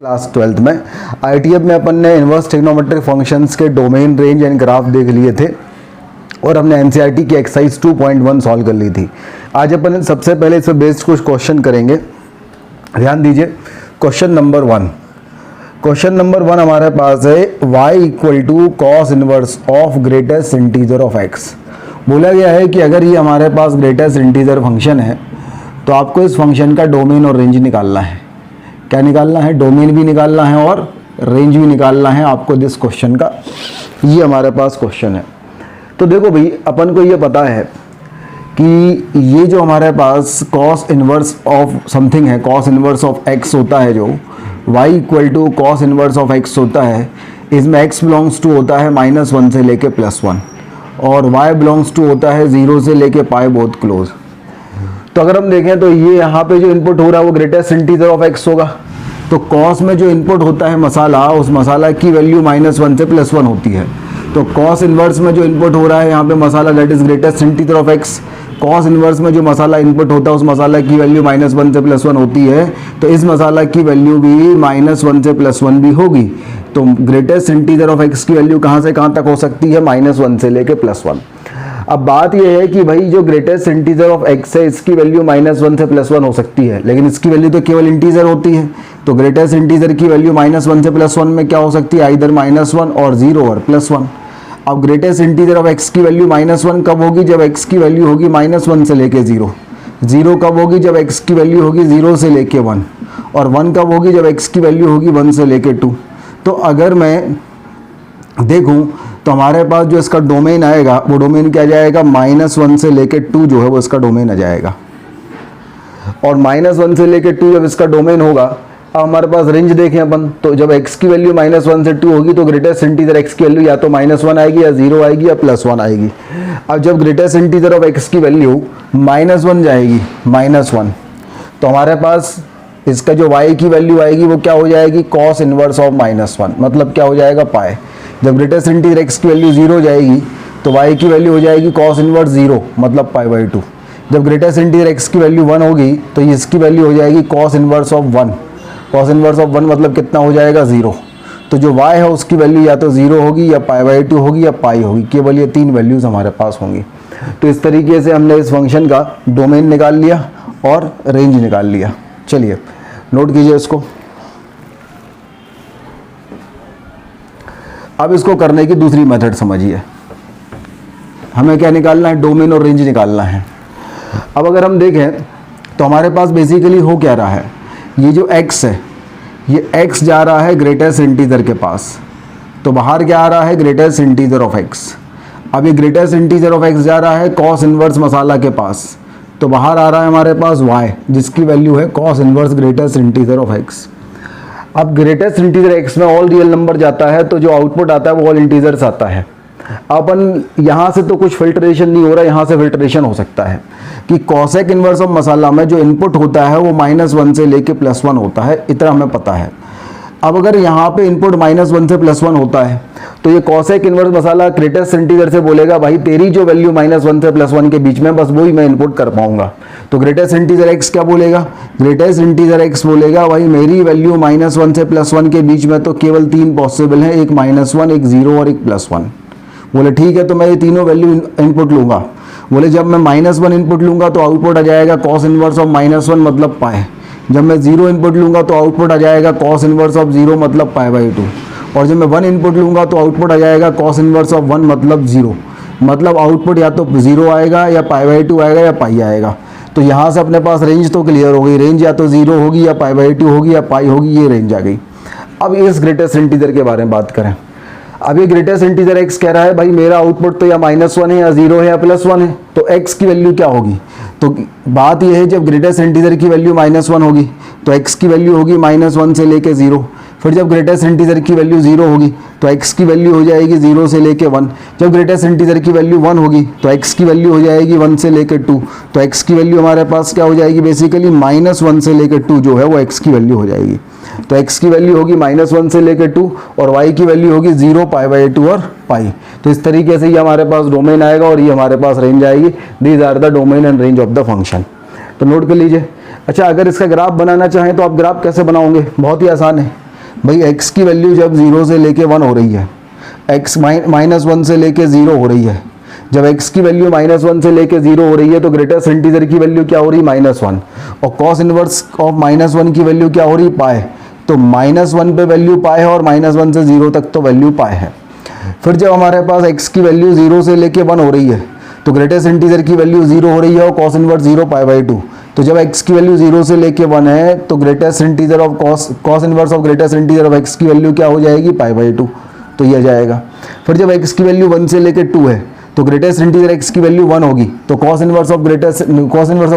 Class 12th में ITF में अपन ने इन्वर्स ट्रिग्नोमेट्रिक फंक्शंस के डोमेन रेंज एंड ग्राफ देख लिए थे और हमने एनसीईआरटी की एक्सरसाइज 2.1 सॉल्व कर ली थी। आज अपन सबसे पहले इस पर बेस्ड कुछ क्वेश्चन करेंगे। ध्यान दीजिए, क्वेश्चन नंबर 1 हमारे पास है y equal to cos inverse of greatest integer of x। बोला गया है कि अगर ये हमारे पास ग्रेटेस्ट इंटीजर फंक्शन है तो आपको इस फंक्शन का डोमेन और रेंज निकालना है। क्या निकालना है? डोमेन भी निकालना है और रेंज भी निकालना है आपको दिस क्वेश्चन का। ये हमारे पास क्वेश्चन है। तो देखो भाई, अपन को ये पता है कि ये जो हमारे पास कॉस इनवर्स ऑफ समथिंग है, कॉस इनवर्स ऑफ एक्स होता है, जो y equal to cos inverse of x होता है, इसमें x बिलोंग्स टू होता है -1 से लेके +1 और y बिलोंग्स टू होता है 0 से लेके पाई बहुत क्लोज। तो अगर हम देखें तो ये यहाँ पे जो इनपुट हो रहा है वो ग्रेटेस्ट इंटीजर ऑफ x होगा। तो कॉस में जो इनपुट होता है मसाला, उस मसाला की वैल्यू -1 से +1 होती है। तो कॉस इनवर्स में जो इनपुट हो रहा है यहाँ पे मसाला, that is greatest integer of x। Cos inverse में जो मसाला इनपुट होता है उस मसाला की वैल्यू -1 से +1 होती है। तो इस मसाला की वैल्यू भी -1 से +1 भी होगी। तो ग्रेटेस्ट इंटीजर ऑफ x की वैल्यू कहाँ से कहाँ तक हो सकती है? -1 से लेके +1। अब बात यह है कि भाई जो ग्रेटेस्ट इंटीजर ऑफ x है इसकी वैल्यू -1 से +1 हो सकती है, लेकिन इसकी वैल्यू तो केवल इंटीजर होती है। तो ग्रेटेस्ट इंटीजर की वैल्यू -1 से +1 में क्या हो सकती है? इधर -1 और 0 और +1। अब ग्रेटेस्ट इंटीजर ऑफ x की वैल्यू -1 कब होगी? जब x की वैल्यू होगी -1 से लेके 0। 0 कब होगी? जब x की वैल्यू होगी 0 से लेके 1। और 1 कब होगी? जब x की वैल्यू होगी 1 से लेके 2। तो अगर मैं देखूं तो हमारे पास जो इसका डोमेन आएगा वो डोमेन क्या जाएगा? -1 से लेके 2 जो है वो इसका डोमेन आ जाएगा। और -1 से लेके 2 जब इसका डोमेन होगा, अब हमारे पास रेंज देखें अपन, तो जब x की वैल्यू -1 से 2 होगी तो ग्रेटेस्ट इंटीजर x की वैल्यू या तो -1 आएगी या 0 आएगी या +1 आएगी। अब जब ग्रेटेस्ट इंटीजर ऑफ x की वैल्यू -1 जाएगी, -1, तो हमारे पास इसका जो y की वैल्यू आएगी वो क्या हो जाएगी? कॉस इनवर्स ऑफ -1, मतलब क्या हो जाएगा? पाई। जब ग्रेटेस्ट इंटीजर x की वैल्यू 0 जाएगी तो y की वैल्यू हो जाएगी कॉस इनवर्स 0, मतलब π/2। जब ग्रेटेस्ट इंटीजर x की वैल्यू 1 होगी तो इसकी वैल्यू हो जाएगी cos inverse of 1। Cos inverse of 1 मतलब कितना हो जाएगा? 0। तो जो y है उसकी वैल्यू या तो 0 होगी या π/2 होगी या पाई होगी। केवल ये 3 वैल्यूज हमारे पास होंगी। तो इस तरीके से हमने इस फंक्शन का डोमेन निकाल लिया और रेंज निकाल लिया। चलिए नोट कीजिए इसको। अब इसको करने की दूसरी मेथड समझिए। हमें क्या निकालना है? डोमेन और रेंज निकालना है। अब अगर हम देखें तो हमारे पास बेसिकली हो क्या रहा है, ये जो x है, ये x जा रहा है ग्रेटेस्ट इंटीजर के पास, तो बाहर क्या आ रहा है? Greatest integer of x। अब ये ग्रेटेस्ट इंटीजर ऑफ x जा रहा है कॉस इनवर्स मसाला के पास, तो बाहर आ रहा है हमारे पास y, जिसकी वैल्यू है cos inverse greatest integer of x। अब ग्रेटेस्ट इंटीजर x में ऑल रियल नंबर जाता है तो जो आउटपुट आता है वो ऑल इंटीजर्स आता है। अपन यहाँ से तो कुछ फिल्ट्रेशन नहीं हो रहा, यहाँ से फिल्ट्रेशन हो सकता है कि कॉसेक इनवर्स ऑफ मसाला में जो इनपुट होता है वो -1 से लेके +1 होता है, इतना हमें पता है। अब अगर यहाँ पे इनपुट -1 से +1 होता है तो ये कॉसेक इनवर्स मसाला ग्रेटेस्ट इंटीजर से बोलेगा भाई तेरी जो वैल्यू -1 से +1 के बीच में बस वही मैं इनपुट कर पाऊंगा। तो ग्रेटेस्ट इंटीजर x क्या बोलेगा? ग्रेटेस्ट इंटीजर x बोलेगा भाई मेरी वैल्यू -1 से +1 के बीच में तो केवल 3 पॉसिबल हैं, एक -1, एक 0 और एक +1। बोले ठीक है, तो मैं ये तीनों वैल्यू इनपुट लूंगा। बोले जब मैं -1 इनपुट लूंगा तो आउटपुट आ जाएगा कॉस इनवर्स ऑफ -1 मतलब पाई। जब मैं 0 इनपुट लूंगा तो आउटपुट आ जाएगा कॉस इनवर्स ऑफ 0 मतलब π/2। और जब मैं 1 इनपुट लूंगा तो आउटपुट आ जाएगा कॉस इनवर्स ऑफ 1 मतलब 0। मतलब आउटपुट या तो 0 आएगा या π/2 आएगा या पाई आएगा। तो यहाँ से अपने पास रेंज तो क्लियर हो गई। रेंज या तो 0 होगी या π/2 होगी या पाई होगी, ये रेंज आ गई। अब इस ग्रेटेस्ट इंटीजर के बारे में बात करें। अब ये ग्रेटेस्ट इंटीजर x कह रहा है भाई मेरा आउटपुट तो या -1 है या 0 है या +1 है, तो x की वैल्यू क्या होगी? तो बात यह है जब ग्रेटेस्ट इंटीजर की वैल्यू -1 होगी तो x की वैल्यू होगी -1 से लेके 0। फिर जब ग्रेटेस्ट इंटीजर की वैल्यू 0 होगी तो x की वैल्यू हो जाएगी 0 से लेके 1। जब ग्रेटेस्ट इंटीजर की वैल्यू 1 होगी तो x की वैल्यू हो जाएगी 1 से लेके 2। तो x की वैल्यू हमारे पास क्या हो जाएगी? बेसिकली -1 से लेके 2 जो है वो x की वैल्यू हो जाएगी। तो x की वैल्यू होगी -1 से लेके 2 और y की वैल्यू होगी 0, π/2 और पाई। तो इस तरीके से ये हमारे पास डोमेन आएगा और ये हमारे पास रेंज आएगी। These are the domain and range of the function. तो नोट कर लीजिए। अच्छा, अगर इसका ग्राफ बनाना चाहें तो आप ग्राफ कैसे बनाओगे? बहुत ही आसान है। भाई x की वैल्यू जब 0 से लेके 1 हो रही है, x -1 से लेके 0 हो रही है, जब x की वैल्यू -1 से लेके 0 हो रही है तो ग्रेटेस्ट इंटीजर की वैल्यू क्या हो रही है, -1, और cos इनवर्स ऑफ -1 की वैल्यू क्या हो रही है, पाई। तो -1 पे वैल्यू पाई है और -1 से 0 तक तो वैल्यू पाई है। फिर जब हमारे पास x की वैल्यू 0 से लेके 1 हो रही है तो ग्रेटेस्ट इंटीजर की वैल्यू 0 हो रही है और cos इनवर्स 0 π/2। तो जब x की वैल्यू 0 से लेके 1 है तो greatest integer of cos inverse of greatest integer of x की वैल्यू क्या हो जाएगी, π/2। तो यह जाएगा। फिर जब x की वैल्यू 1 से लेके 2 है तो ग्रेटेस्ट इंटीजर x की वैल्यू 1 होगी, तो cos इनवर्स ऑफ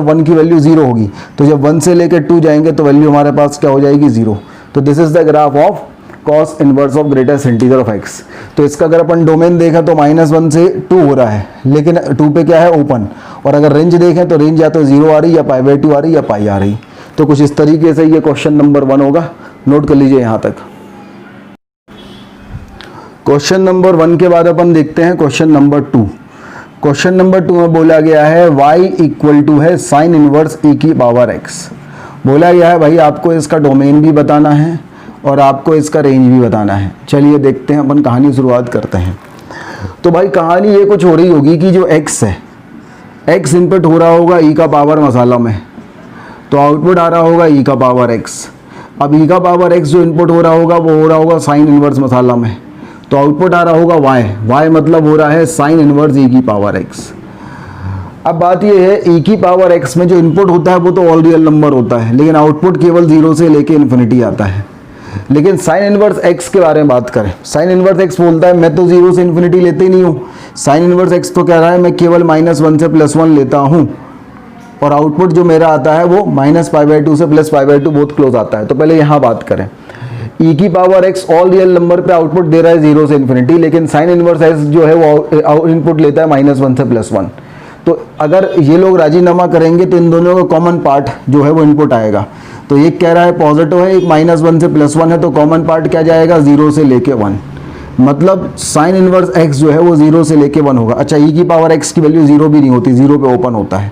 1 की वैल्यू 0 होगी। तो जब 1 से लेके 2 जाएंगे तो वैल्यू हमारे पास क्या हो जाएगी, 0। तो this is the graph of cos inverse of greatest integer of x। तो इसका अगर अपन डोमेन देखा तो -1 से 2 हो रहा है, लेकिन 2 पे क्या है, ओपन। और अगर रेंज देखें तो रेंज या तो 0 आ रही, या π/2 आ रही, या पाई आ रही। तो कुछ इस तरीके से ये क्वेश्चन नंबर 1 होगा, नोट कर लीजिए यहाँ तक। क्वेश्चन नंबर 1 के बाद अपन देखते हैं क्वेश्चन नंबर 2। क्वेश्चन नंबर 2 में बोला गया है y इक्वल टू है साइन इनवर्स e की पावर x। बोला गया है भाई आपको इसका डोमेन भी बताना है और आपको इसका रेंज भी बताना है। चलिए देखते हैं, अपन कहानी शुरुआत करते हैं। तो भाई कहानी ये कुछ हो रही होगी कि जो x है, x इनपुट हो रहा होगा e का पावर मसाला में, तो आउटपुट आ रहा होगा e का पावर x। अब e का पावर x जो इनपुट हो रहा होगा वो हो रहा होगा साइन इनवर्स मसाला में, तो आउटपुट आ रहा होगा y मतलब हो रहा है साइन इनवर्स e की पावर x। अब बात ये है e की पावर x में जो इनपुट होता है वो तो ऑल रियल नंबर होता है, लेकिन आउटपुट केवल 0 से लेके इन्फिनिटी आता है। लेकिन साइन इनवर्स x के बारे में बात करें, साइन इनवर्स x बोलता है मैं तो 0 से इन्फिनिटी लेते ही नहीं हूँ। साइन इनवर्स x तो कह रहा है मैं केवल -1 से +1 लेता हूँ, और आउटपुट जो मेरा आता है वो -π/2 से +π/2 बहुत क्लोज आता है। तो पहले यहाँ बात करें, e की power x all real number पे आउटपुट दे रहा है 0 से इन्फिनिटी, लेकिन साइन इनवर्स x जो है वो इनपुट लेता है -1 से +1। तो अगर ये लोग राजीनामा करेंगे तो इन दोनों का कॉमन पार्ट जो है वो इनपुट आएगा। तो एक कह रहा है पॉजिटिव है, एक -1 से +1 है, तो कॉमन पार्ट क्या जाएगा, 0 से लेके 1। मतलब साइन इनवर्स x जो है वो 0 से लेके 1 होगा। अच्छा, e की पावर x की वैल्यू 0 भी नहीं होती, 0 पे ओपन होता है,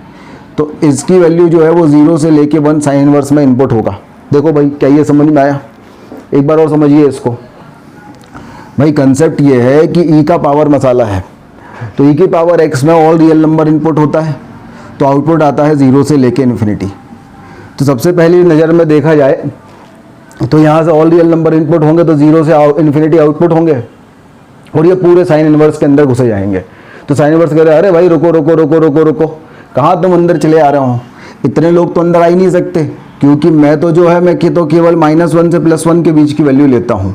तो इसकी वैल्यू जो है वो 0 से लेके 1 साइन इनवर्स में इनपुट होगा। देखो भाई क्या ये समझ में आया, एक बार और समझिए इसको। भाई कंसेप्ट ये है कि e का पावर मसाला है, तो e की पावर x में ऑल रियल नंबर इनपुट होता है, तो आउटपुट आता है 0 से लेके इन्फिनिटी। तो सबसे पहली नज़र में देखा जाए तो यहाँ से ऑल रियल नंबर इनपुट होंगे तो 0 से इन्फिनिटी आउटपुट होंगे, और ये पूरे साइन इनवर्स के अंदर घुसे जाएंगे। तो साइन इनवर्स कह रहे हैं अरे भाई रुको रुको रुको रुको रुको, कहाँ तुम अंदर चले आ रहे हो, इतने लोग तो अंदर आ ही नहीं सकते, क्योंकि मैं तो जो है मैं तो केवल -1 से +1 के बीच की वैल्यू लेता हूँ।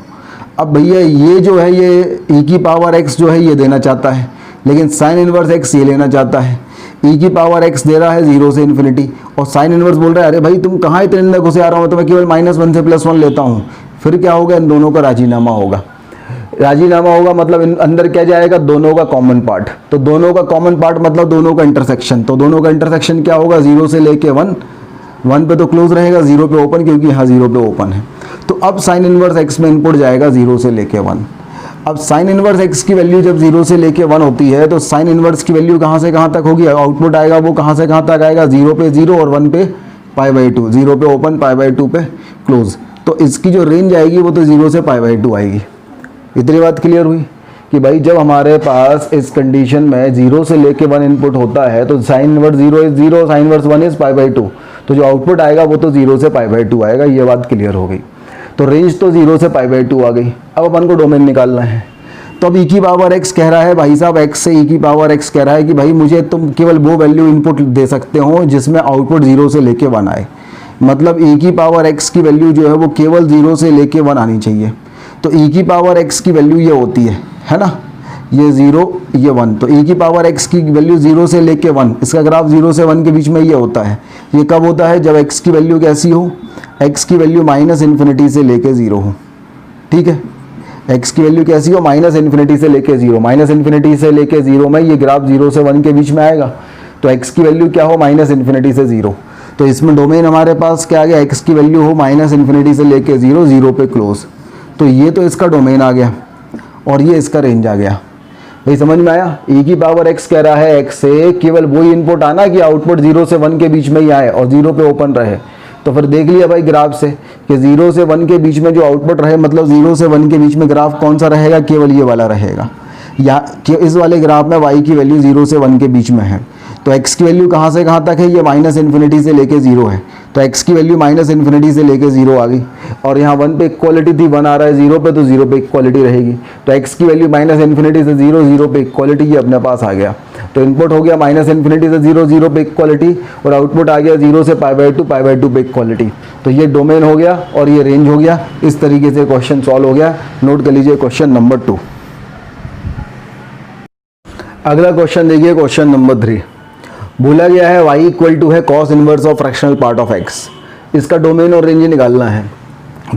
अब भैया ये जो है ये e की पावर x जो है ये देना चाहता है, लेकिन साइन इनवर्स x ये लेना चाहता है। e की पावर x दे रहा है 0 से इन्फिनिटी, और साइन इनवर्स बोल रहा है अरे भाई तुम कहाँ इतने अंदर घुसे आ रहा हो, तो मैं केवल -1 से +1 लेता हूँ। फिर क्या होगा, इन दोनों का राजीनामा होगा। राजीनामा होगा मतलब इन अंदर क्या जाएगा, दोनों का कॉमन पार्ट। तो दोनों का कॉमन पार्ट मतलब दोनों का इंटरसेक्शन। तो दोनों का इंटरसेक्शन क्या होगा, 0 से लेके 1 पे तो क्लोज रहेगा, 0 पे ओपन, क्योंकि यहाँ 0 पे ओपन है। तो अब साइन इनवर्स x में इनपुट जाएगा 0 से लेके 1। अब साइन इनवर्स x की वैल्यू जब 0 से लेके 1 होती है तो साइन इनवर्स की वैल्यू कहाँ से कहाँ तक होगी, आउटपुट आएगा वो कहाँ से कहाँ तक आएगा, 0 पे 0 और 1 पे π/2, 0 पे ओपन π/2 पे क्लोज। तो इसकी जो रेंज आएगी वो तो 0 से π/2 आएगी। इतनी बात क्लियर हुई कि भाई जब हमारे पास इस कंडीशन में 0 से लेके 1 इनपुट होता है तो sine inverse 0 is 0, sine inverse 1 is π/2, तो जो आउटपुट आएगा वो तो 0 से π/2 आएगा। ये बात क्लियर हो गई। तो रेंज तो 0 से π/2 आ गई। अब अपन को डोमेन निकालना है। तो अब e की पावर x कह रहा है भाई साहब, x से e की पावर x कह रहा है कि भाई मुझे तुम केवल वो वैल्यू इनपुट दे सकते हो जिसमें आउटपुट 0 से लेके 1 आए। मतलब e की पावर x की वैल्यू जो है वो केवल 0 से लेके 1 आनी चाहिए। तो e की पावर x की वैल्यू ये होती है ना, ये 0 ये 1। तो e की पावर x की वैल्यू 0 से लेके 1, इसका ग्राफ 0 से 1 के बीच में ये होता है। ये कब होता है, जब x की वैल्यू कैसी हो, x की वैल्यू -इन्फिनिटी से लेके 0 हो। ठीक है, x की वैल्यू कैसी हो, -इन्फिनिटी से लेके 0, -इन्फिनिटी से लेके 0 में ये ग्राफ 0 से 1 के बीच में आएगा। तो x की वैल्यू क्या हो, -इन्फिनिटी से 0। तो इसमें डोमेन हमारे पास क्या आ गया, x की वैल्यू हो -इन्फिनिटी से लेके 0, 0 पे क्लोज। तो ये तो इसका डोमेन आ गया और ये इसका रेंज आ गया। भाई समझ में आया। e की पावर x कह रहा है x से केवल वही इनपुट आना कि आउटपुट 0 से 1 के बीच में ही आए और 0 पे ओपन रहे। तो फिर देख लिया भाई ग्राफ से कि 0 से 1 के बीच में जो आउटपुट रहे, मतलब 0 से 1 के बीच में ग्राफ कौन सा रहेगा, केवल ये वाला रहेगा। या कि इस वाले ग्राफ में y की वैल्यू 0 से 1 के बीच में है, तो x की वैल्यू कहाँ से कहाँ तक है, ये माइनस इन्फिनिटी से लेके 0 है, तो x की वैल्यू माइनस इन्फिनिटी से लेके 0 आ गई। और यहाँ 1 पे इक्वालिटी थी, 1 आ रहा है 0 पे, तो 0 पे इक्वालिटी रहेगी। तो x की वैल्यू माइनस इन्फिनिटी से 0, 0 पे इक्वालिटी, ये अपने पास आ गया। तो इनपुट हो गया माइनस इन्फिनिटी से 0, 0 पे इक्वालिटी, और आउटपुट आ गया 0 से π/2, π/2 पे इक्वालिटी। तो ये डोमेन हो गया और ये रेंज हो गया। इस तरीके से क्वेश्चन सॉल्व हो गया। नोट कर लीजिए क्वेश्चन नंबर 2। अगला क्वेश्चन देखिए, क्वेश्चन नंबर 3। बोला गया है y इक्वल टू है cos inverse of fractional part of x। इसका डोमेन और रेंज निकालना है।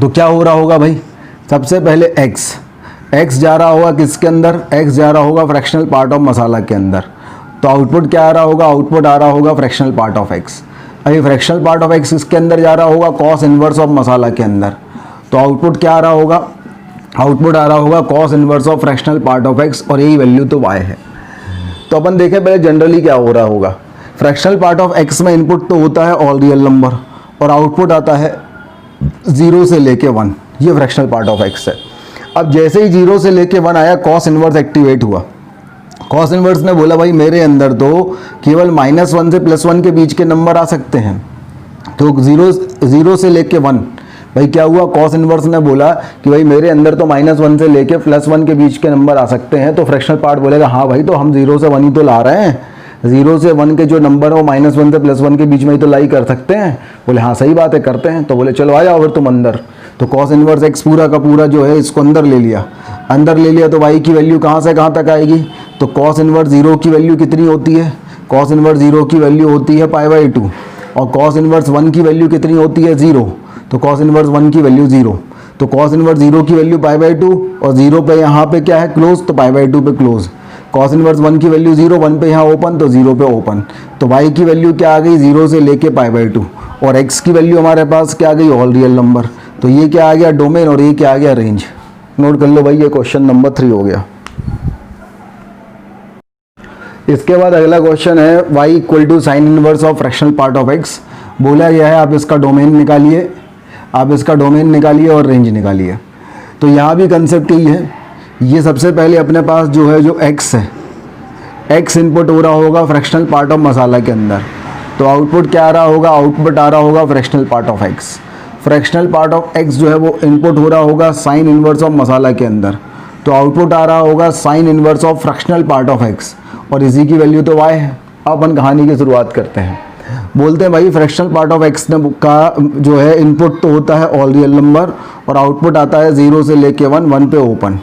तो क्या हो रहा होगा भाई, सबसे पहले x जा रहा होगा किसके अंदर, x जा रहा होगा फ्रैक्शनल पार्ट ऑफ मसाला के अंदर। तो आउटपुट क्या आ रहा होगा, आउटपुट आ रहा होगा फ्रैक्शनल पार्ट ऑफ x। अभी फ्रैक्शनल पार्ट ऑफ x किसके अंदर जा रहा होगा, कॉस इनवर्स ऑफ मसाला के अंदर। तो आउटपुट क्या आ रहा होगा, आउटपुट आ रहा होगा cos inverse of fractional part of x, और यही वैल्यू तो y है। तो अपन देखें पहले जनरली क्या हो रहा होगा। फ्रैक्शनल पार्ट ऑफ x में इनपुट तो होता है ऑल रियल नंबर, और आउटपुट आता है 0 से लेके 1, ये फ्रैक्शनल पार्ट ऑफ x है। अब जैसे ही 0 से लेके 1 आया, कॉस इनवर्स एक्टिवेट हुआ। कॉस इनवर्स ने बोला भाई मेरे अंदर तो केवल -1 से +1 के बीच के नंबर आ सकते हैं। तो 0 से लेके 1, भाई क्या हुआ, कॉस इनवर्स ने बोला कि भाई मेरे अंदर तो -1 से लेके +1 के बीच के नंबर आ सकते हैं। तो फ्रैक्शनल पार्ट बोलेगा हाँ भाई, तो हम 0 से 1 ही तो ला रहे हैं, 0 से 1 के जो नंबर है वो -1 से +1 के बीच में ही तो लाई कर सकते हैं। बोले हाँ सही बात है, करते हैं। तो बोले चलो आ जाओ फिर तुम अंदर। तो कॉस इनवर्स x पूरा का पूरा जो है इसको अंदर ले लिया, तो y की वैल्यू कहाँ से कहाँ तक आएगी। तो कॉस इनवर्स 0 की वैल्यू कितनी होती है, कॉस इनवर्स 0 की वैल्यू होती है π/2, और कॉस इनवर्स 1 की वैल्यू कितनी होती है 0, तो कॉस इनवर्स 1 की वैल्यू 0। तो कॉस इनवर्स 0 की वैल्यू π/2, और 0 पे यहाँ पे क्या है क्लोज, तो π/2 पे क्लोज। कॉस इनवर्स 1 की वैल्यू 0, 1 पे यहाँ ओपन, तो 0 पे ओपन। तो y की वैल्यू क्या आ गई, 0 से लेके π/2, और x की वैल्यू हमारे पास क्या आ गई, ऑल रियल नंबर। तो ये क्या आ गया, डोमेन, और ये क्या आ गया, रेंज। नोट कर लो भाई, ये क्वेश्चन नंबर 3 हो गया। इसके बाद अगला क्वेश्चन है y equal to sine inverse of fractional part of x। बोला गया है आप इसका डोमेन निकालिए, और रेंज निकालिए। तो यहाँ भी कंसेप्ट यही है। ये सबसे पहले अपने पास जो है जो x है, x इनपुट हो रहा होगा फ्रैक्शनल पार्ट ऑफ मसाला के अंदर। तो आउटपुट क्या आ रहा होगा, आउटपुट आ रहा होगा fractional part of x। Fractional part of x जो है वो इनपुट हो रहा होगा साइन इनवर्स ऑफ मसाला के अंदर। तो आउटपुट आ रहा होगा sign inverse of fractional part of x, और इसी की वैल्यू तो y है। अब अपन कहानी की शुरुआत करते हैं। बोलते हैं भाई फ्रैक्शनल पार्ट ऑफ x ने का जो है इनपुट तो होता है ऑल रियल नंबर, और आउटपुट आता है 0 से लेके 1, 1 पे ओपन।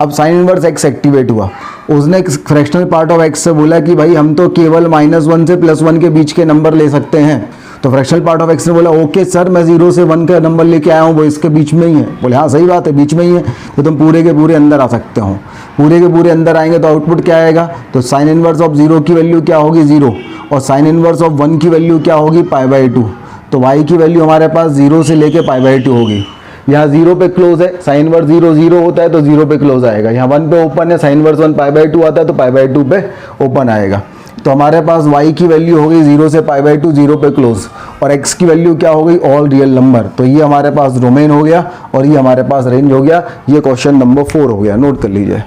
अब साइन इनवर्स x एक्टिवेट हुआ, उसने फ्रैक्शनल पार्ट ऑफ x से बोला कि भाई हम तो केवल -1 से +1 के बीच के नंबर ले सकते हैं। तो फ्रैक्शनल पार्ट ऑफ x ने बोला ओके सर, मैं 0 से 1 का नंबर लेके आया हूँ, वो इसके बीच में ही है। बोले हाँ सही बात है, बीच में ही है, तो तुम पूरे के पूरे अंदर आ सकते हो। पूरे के पूरे अंदर आएंगे तो आउटपुट क्या आएगा, तो साइन इनवर्स ऑफ 0 की वैल्यू क्या होगी 0, और साइन इनवर्स ऑफ 1 की वैल्यू क्या होगी π/2। तो y की वैल्यू हमारे पास 0 से लेके π/2 होगी। यहाँ 0 पे क्लोज है, साइन इनवर्स 0 0 होता है तो 0 पे क्लोज आएगा। यहाँ 1 पे ओपन है, साइन इनवर्स 1 π/2 आता है तो π/2 पे ओपन आएगा। तो हमारे पास y की वैल्यू हो गई 0 से π/2, 0 पे क्लोज, और x की वैल्यू क्या हो गई, ऑल रियल नंबर। तो ये हमारे पास डोमेन हो गया, और ये हमारे पास रेंज हो गया। ये क्वेश्चन नंबर 4 हो गया। नोट कर लीजिए,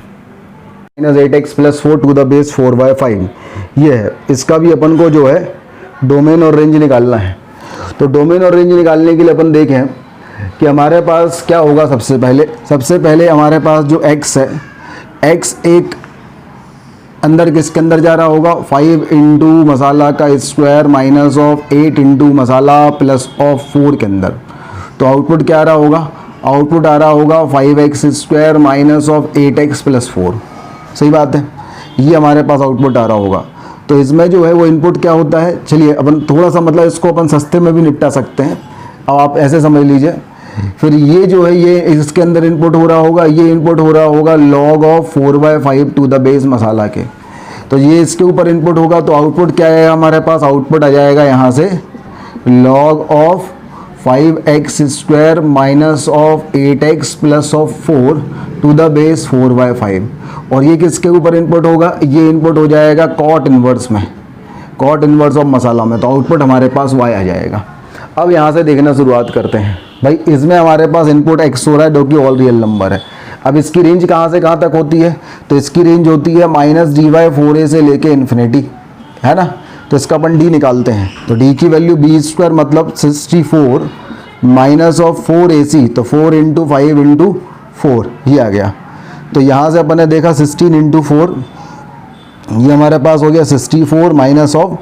-8x + 4 टू द बेस 4/5 ये है। इसका भी अपन को जो है डोमेन और रेंज निकालना है। तो डोमेन और रेंज निकालने के लिए अपन देखें कि हमारे पास क्या होगा। सबसे पहले हमारे पास जो x है, x एक अंदर किसके अंदर जा रहा होगा, 5 इंटू मसाला का square minus of 8 into masala plus of 4 के अंदर। तो आउटपुट क्या आ रहा होगा, आउटपुट आ रहा होगा 5x² minus of 8x plus 4। सही बात है, ये हमारे पास आउटपुट आ रहा होगा। तो इसमें जो है वो इनपुट क्या होता है, चलिए अपन थोड़ा सा मतलब इसको अपन सस्ते में भी निपटा सकते हैं। अब आप ऐसे समझ लीजिए, फिर ये जो है ये इसके अंदर इनपुट हो रहा होगा, ये इनपुट हो रहा होगा log of 4/5 to the base मसाला के। तो ये इसके ऊपर इनपुट होगा, तो आउटपुट क्या है हमारे पास, आउटपुट आ जाएगा यहाँ से log of 5x² minus of 8x plus of 4 to the base 4/5। और ये किसके ऊपर इनपुट होगा, ये इनपुट हो जाएगा कॉट इनवर्स में, कॉट इनवर्स ऑफ मसाला में। तो आउटपुट हमारे पास y आ जाएगा। अब यहाँ से देखना शुरुआत करते हैं। भाई इसमें हमारे पास इनपुट x हो रहा है जो कि ऑल रियल नंबर है। अब इसकी रेंज कहाँ से कहाँ तक होती है, तो इसकी रेंज होती है -dy/4a से लेके इन्फिनिटी, है ना। तो इसका अपन d निकालते हैं, तो d की वैल्यू b² मतलब 64 माइनस ऑफ 4ac, तो 4 × 5 × 4 ये आ गया। तो यहाँ से अपन ने देखा 16 × 4, ये हमारे पास हो गया 64 माइनस ऑफ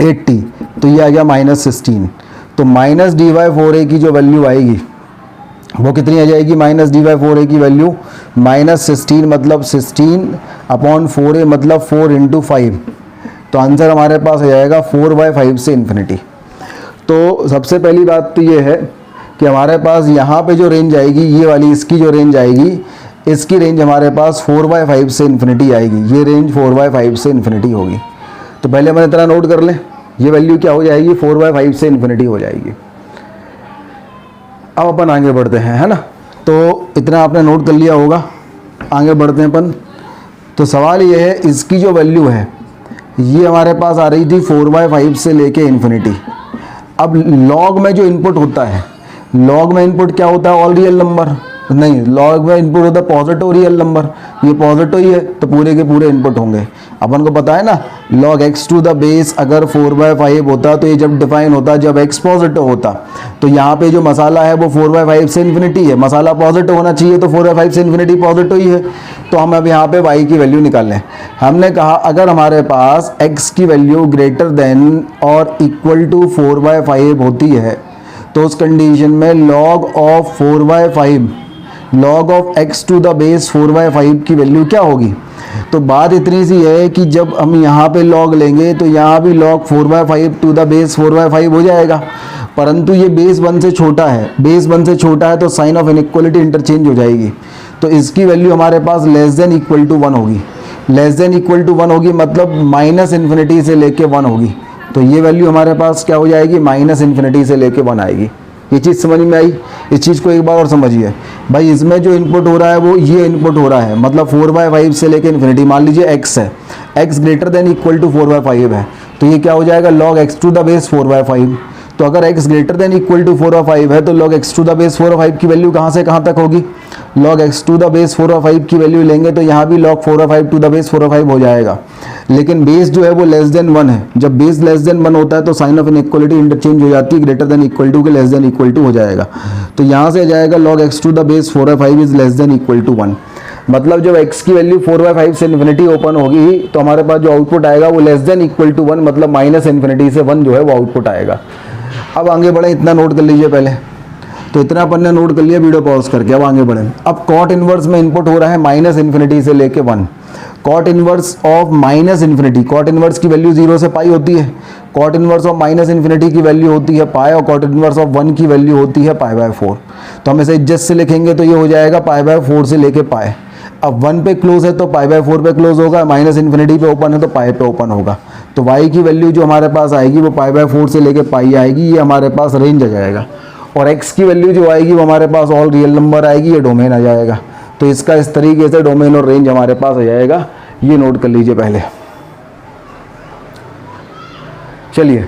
80, तो ये आ गया -16। तो -dy/4a की जो वैल्यू आएगी वो कितनी आ जाएगी, -dy/4a की वैल्यू -16 मतलब 16/4a मतलब 4 × 5, तो आंसर हमारे पास आ जाएगा 4/5 से इन्फिनिटी। तो सबसे पहली बात तो ये है कि हमारे पास यहाँ पे जो रेंज आएगी ये वाली, इसकी जो रेंज आएगी, इसकी रेंज हमारे पास 4/5 से इन्फिनिटी आएगी। ये रेंज 4/5 से इन्फिनिटी होगी। तो पहले मैंने तरह नोट कर लें, ये वैल्यू क्या हो जाएगी, 4/5 से इन्फिनिटी हो जाएगी। अब अपन आगे बढ़ते हैं, है ना। तो इतना आपने नोट कर लिया होगा, आगे बढ़ते हैं अपन। तो सवाल ये है, इसकी जो वैल्यू है ये हमारे पास आ रही थी 4/5 से लेके इन्फिनिटी। अब लॉग में जो इनपुट होता है, लॉग में इनपुट क्या होता है, ऑल रियल नंबर नहीं, लॉग में इनपुट होता है पॉजिटिव रियल नंबर। ये पॉजिटिव ही है तो पूरे के पूरे इनपुट होंगे। अपन को पता है ना, log x to the base अगर 4/5 होता तो ये जब डिफाइन होता जब x पॉजिटिव होता, तो यहाँ पे जो मसाला है वो 4/5 से इन्फिनिटी है। मसाला पॉजिटिव होना चाहिए तो 4/5 से इन्फिनिटी पॉजिटिव ही है। तो हम अब यहाँ पे y की वैल्यू निकाल लें। हमने कहा अगर हमारे पास x की वैल्यू ग्रेटर देन और इक्वल टू 4/5 होती है तो उस कंडीशन में log of 4/5, log of x to the base 4/5 की वैल्यू क्या होगी। तो बात इतनी सी है कि जब हम यहाँ पे log लेंगे तो यहाँ भी log 4/5 टू द बेस 4/5 हो जाएगा, परंतु ये बेस 1 से छोटा है, बेस 1 से छोटा है तो साइन ऑफ इनइक्वालिटी इंटरचेंज हो जाएगी। तो इसकी वैल्यू हमारे पास लेस देन इक्वल टू 1 होगी। लेस देन इक्वल टू 1 होगी मतलब -इन्फिनिटी से लेके 1 होगी। तो ये वैल्यू हमारे पास क्या हो जाएगी, -इन्फिनिटी से लेके 1 आएगी। ये चीज़ समझ में आई। इस चीज़ को एक बार और समझिए भाई, इसमें जो इनपुट हो रहा है वो ये इनपुट हो रहा है, मतलब 4/5 से लेके इन्फिनिटी। मान लीजिए x है, x greater than equal to 4/5 है, तो ये क्या हो जाएगा, log x to the base 4/5। तो अगर x greater than equal to 4/5 है तो log x to the base 4/5 की वैल्यू कहाँ से कहाँ तक होगी, log x to the base 4/5 की वैल्यू लेंगे तो यहाँ भी log 4/5 टू द बेस 4/5 हो जाएगा। लेकिन बेस जो है वो लेस देन 1 है। जब बेस लेस देन 1 होता है तो साइन ऑफ इनइक्वालिटी इंटरचेंज हो जाती है, ग्रेटर देन इक्वल टू के लेस देन इक्वल टू हो जाएगा। तो यहाँ से जाएगा log x to the base 4/5 is less than equal to 1। मतलब जब x की वैल्यू 4/5 से इन्फिनिटी ओपन होगी तो हमारे पास जो आउटपुट आएगा वो लेस देन इक्वल टू 1, मतलब -इन्फिनिटी से 1 जो है वो आउटपुट आएगा। अब आगे बढ़े, इतना नोट कर लीजिए पहले। तो इतना अपन ने नोट कर लिया वीडियो पॉज करके। अब आगे बढ़े। अब कॉट इनवर्स में इनपुट हो रहा है -इन्फिनिटी से लेके 1। Cot inverse of -infinity, cot inverse की वैल्यू 0 से पाई होती है, कॉट इनवर्स ऑफ -इन्फिनिटी की वैल्यू होती है पाई, और कॉट इनवर्स ऑफ 1 की वैल्यू होती है π/4। तो हम इसे इज्जत से लिखेंगे तो ये हो जाएगा π/4 से लेके पाई। अब 1 पे क्लोज है तो π/4 पे क्लोज होगा, -इन्फिनिटी पे ओपन है तो पाई पे ओपन होगा। तो y की वैल्यू जो हमारे पास आएगी वो π/4 से लेके पाई आएगी, ये हमारे पास रेंज आ जाएगा। और x की वैल्यू जो आएगी वो हमारे पास ऑल रियल नंबर आएगी, ये डोमेन आ जाएगा। तो इसका इस तरीके से डोमेन और रेंज हमारे पास आ जाएगा। ये नोट कर लीजिए पहले। चलिए,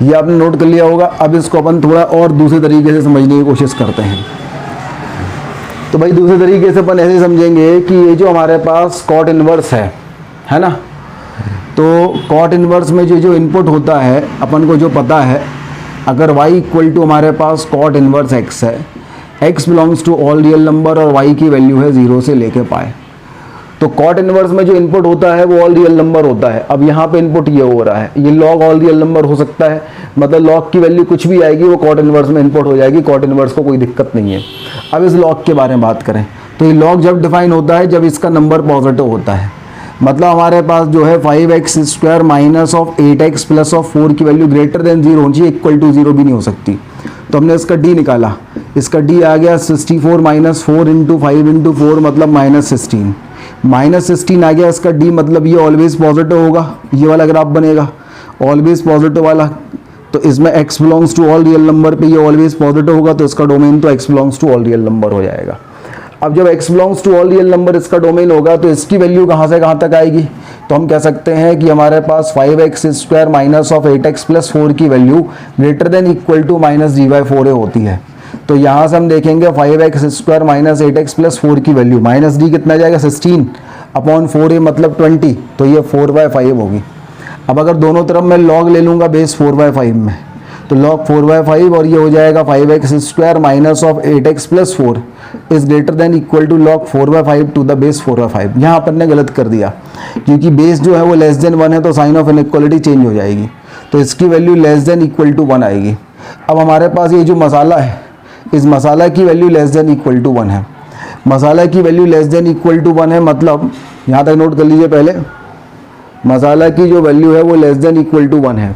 ये आपने नोट कर लिया होगा। अब इसको अपन थोड़ा और दूसरे तरीके से समझने की कोशिश करते हैं। तो भाई दूसरे तरीके से अपन ऐसे समझेंगे कि ये जो हमारे पास कॉट इनवर्स है ना, तो कॉट इनवर्स में जो इनपुट होता है अपन को जो पता है, अगर y इक्वल टू हमारे पास कॉट इनवर्स x है, x belongs to all real number और y की वैल्यू है 0 से लेके पाई, तो कॉट इनवर्स में जो इनपुट होता है वो ऑल रियल नंबर होता है। अब यहाँ पे इनपुट ये हो रहा है, ये लॉग ऑल रियल नंबर हो सकता है, मतलब लॉग की वैल्यू कुछ भी आएगी वो कॉट इनवर्स में इनपुट हो जाएगी, कॉट इनवर्स को कोई दिक्कत नहीं है। अब इस लॉग के बारे में बात करें तो ये लॉग जब डिफाइन होता है जब इसका नंबर पॉजिटिव होता है, मतलब हमारे पास जो है 5x² minus of 8x plus of 4 की वैल्यू ग्रेटर देन 0 होनी चाहिए, इक्वल टू 0 भी नहीं हो सकती। तो हमने इसका d निकाला, इसका d आ गया 64 माइनस 4 × 5 × 4 मतलब -16, -16 आ गया इसका d, मतलब ये ऑलवेज पॉजिटिव होगा, ये वाला ग्राफ बनेगा ऑलवेज पॉजिटिव वाला। तो इसमें x belongs to all real number पे ये ऑलवेज पॉजिटिव होगा, तो इसका डोमेन तो x belongs to all real number हो जाएगा। अब जब x belongs to all real number इसका डोमेन होगा तो इसकी वैल्यू कहाँ से कहाँ तक आएगी, तो हम कह सकते हैं कि हमारे पास 5x² minus of 8x plus 4 की value greater than equal to minus d/4a होती है। तो यहाँ से हम देखेंगे 5x² माइनस 8x प्लस 4 की वैल्यू माइनस डी कितना जाएगा 16 अपॉन 4a मतलब 20, तो ये 4/5 होगी। अब अगर दोनों तरफ मैं लॉग ले लूँगा बेस 4/5 में, तो लॉग 4/5 और ये हो जाएगा 5x² minus of 8x plus 4 is greater than equal to log 4/5 to the base 4/5। यहाँ अपन ने गलत कर दिया क्योंकि बेस जो है वो लेस देन 1 है, तो साइन ऑफ इनइक्वालिटी चेंज हो जाएगी, तो इसकी value less than equal to 1 आएगी। अब हमारे पास ये जो मसाला है, इस मसाला की value less than equal to 1 है। मसाला की value less than equal to 1 है, मतलब यहाँ तक नोट कर लीजिए पहले, मसाला की जो वैल्यू है वो लेस देन इक्वल टू 1 है।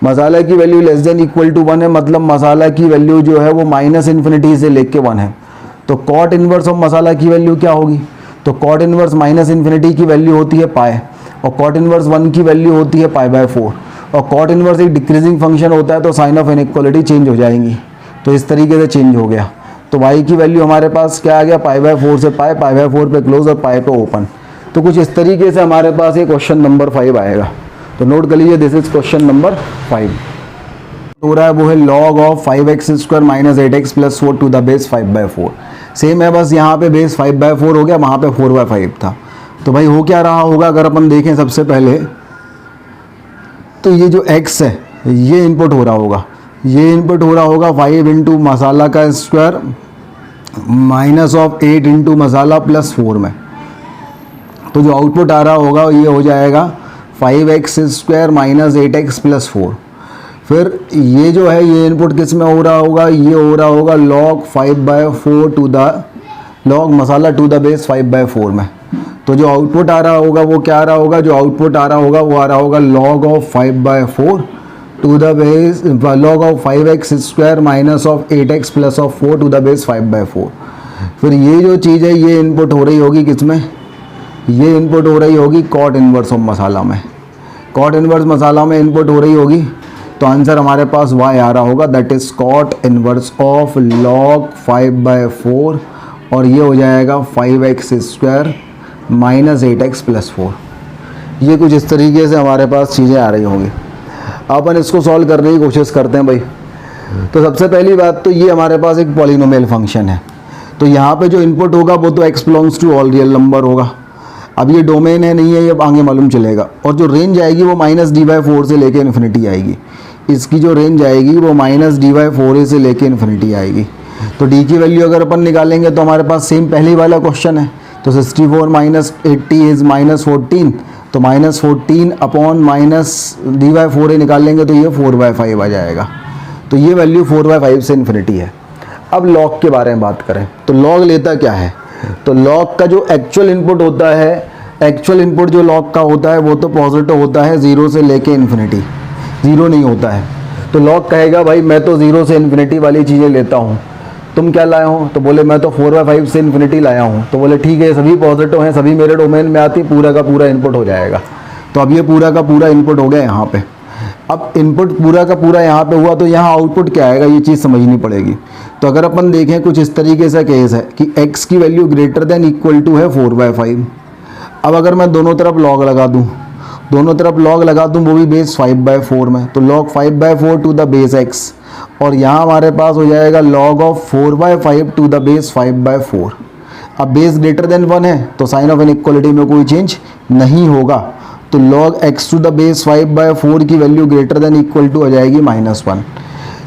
मसाला की value less than equal to 1 है, मतलब मसाला की वैल्यू जो है वो माइनस इन्फिनिटी से लेके 1 है। तो कॉट इनवर्स ऑफ मसाला की वैल्यू क्या होगी? तो कॉट इनवर्स माइनस इन्फिनिटी की वैल्यू होती है पाई, और कॉट इनवर्स 1 की वैल्यू होती है पाई/4, और कॉट इनवर्स एक डिक्रीजिंग फंक्शन होता है, तो साइन ऑफ इनइक्वालिटी चेंज हो जाएंगी। तो इस तरीके से चेंज हो गया। तो y की वैल्यू हमारे पास क्या आ गया, पाई/4 से पाई/4 पे क्लोज और पाई पे ओपन। तो कुछ इस तरीके से हमारे पास ये क्वेश्चन नंबर 5 आएगा। तो नोट कर लीजिए, दिस इज क्वेश्चन नंबर 5। हो रहा है वो है log of 5x² minus 8x plus 4 to the base 5/4। Same है, बस यहाँ पे बेस 5/4 हो गया, वहाँ पे 4/5 था। तो भाई हो क्या रहा होगा, अगर अपन देखें सबसे पहले तो ये जो x है ये इनपुट हो रहा होगा, ये इनपुट हो रहा होगा 5 इंटू मसाला का square minus of 8 into masala plus 4 में। तो जो आउटपुट आ रहा होगा ये हो जाएगा 5x² माइनस 8x प्लस 4। फिर ये जो है ये इनपुट किस में हो रहा होगा, ये हो रहा होगा log 5/4 टू द log मसाला टू द बेस 5/4 में। तो जो आउटपुट आ रहा होगा वो क्या आ रहा होगा, जो आउटपुट आ रहा होगा वो आ रहा होगा log of 5/4 to the base log of 5x² minus of 8x plus of 4 to the base 5/4। फिर ये जो चीज़ है ये इनपुट हो रही होगी किसमें, ये इनपुट हो रही होगी कॉट इनवर्स ऑफ मसाला में। कॉट इनवर्स मसाला में इनपुट हो रही होगी, तो आंसर हमारे पास y आ रहा होगा, that is cot inverse of log 5/4, और ये हो जाएगा 5x² माइनस 8x प्लस 4। ये कुछ इस तरीके से हमारे पास चीज़ें आ रही होंगी। अपन इसको सॉल्व करने की कोशिश करते हैं भाई। तो सबसे पहली बात तो ये हमारे पास एक पॉलिनोमियल फंक्शन है, तो यहाँ पे जो इनपुट होगा वो तो x belongs to all real number होगा। अब ये डोमेन है नहीं है, ये आगे मालूम चलेगा। और जो रेंज आएगी वो माइनस d/4 से लेके इन्फिनिटी आएगी। इसकी जो रेंज आएगी वो माइनस d/4a से लेके इन्फिनिटी आएगी। तो d की वैल्यू अगर अपन निकालेंगे तो हमारे पास सेम पहले वाला क्वेश्चन है, तो 64 माइनस 80 इज माइनस 14, तो माइनस 14 अपॉन माइनस d/4a निकालेंगे तो ये 4/5 आ जाएगा। तो ये वैल्यू 4/5 से इन्फिनिटी है। अब लॉग के बारे में बात करें तो लॉग लेता क्या है, तो लॉग का जो एक्चुअल इनपुट होता है, एक्चुअल इनपुट जो लॉग का होता है वो तो पॉजिटिव होता है 0 से लेके इन्फिनिटी, 0 नहीं होता है। तो लॉग कहेगा भाई मैं तो 0 से इन्फिनिटी वाली चीज़ें लेता हूँ, तुम क्या लाए हो, तो बोले मैं तो 4/5 से इन्फिनिटी लाया हूँ। तो बोले ठीक है, सभी पॉजिटिव हैं, सभी मेरे डोमेन में आती, पूरा का पूरा इनपुट हो जाएगा। तो अब ये पूरा का पूरा इनपुट हो गया यहाँ पे। अब इनपुट पूरा का पूरा यहाँ पे हुआ, तो यहाँ आउटपुट क्या आएगा ये चीज़ समझनी पड़ेगी। तो अगर अपन देखें कुछ इस तरीके से केस है कि x की value greater than equal to है 4/5। अब अगर मैं दोनों तरफ लॉग लगा दूँ, दोनों तरफ लॉग लगा दूँ वो भी बेस 5/4 में, तो log 5/4 to the base x, और यहाँ हमारे पास हो जाएगा log of 4/5 to the base 5/4। अब बेस ग्रेटर देन 1 है तो साइन ऑफ इनइक्वालिटी में कोई चेंज नहीं होगा, तो log x to the base 5/4 की value greater than equal to आ जाएगी -1।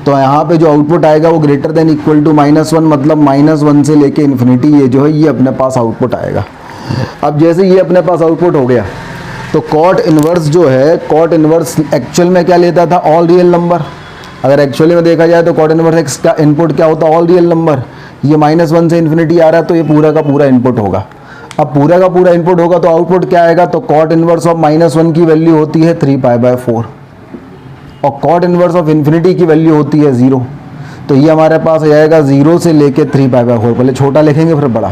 तो यहाँ पे जो आउटपुट आएगा वो ग्रेटर देन इक्वल टू -1, मतलब -1 से लेके इन्फिनिटी ये जो है ये अपने पास आउटपुट आएगा। अब जैसे ये अपने पास आउटपुट हो गया, तो कॉट इनवर्स जो है, कॉट इनवर्स एक्चुअल में क्या लेता था, ऑल रियल नंबर। अगर एक्चुअली में देखा जाए तो कॉट इनवर्स एक्स का इनपुट क्या होता है, ऑल रियल नंबर। ये -1 से इन्फिनिटी आ रहा है तो ये पूरा का पूरा इनपुट होगा। अब पूरा का पूरा इनपुट होगा तो आउटपुट क्या आएगा, तो कॉट इनवर्स ऑफ -1 की वैल्यू होती है 3π/4, और कॉट इनवर्स ऑफ इन्फिनिटी की वैल्यू होती है 0। तो ये हमारे पास आ जाएगा 0 से लेके 3π/4, पहले छोटा लिखेंगे फिर बड़ा,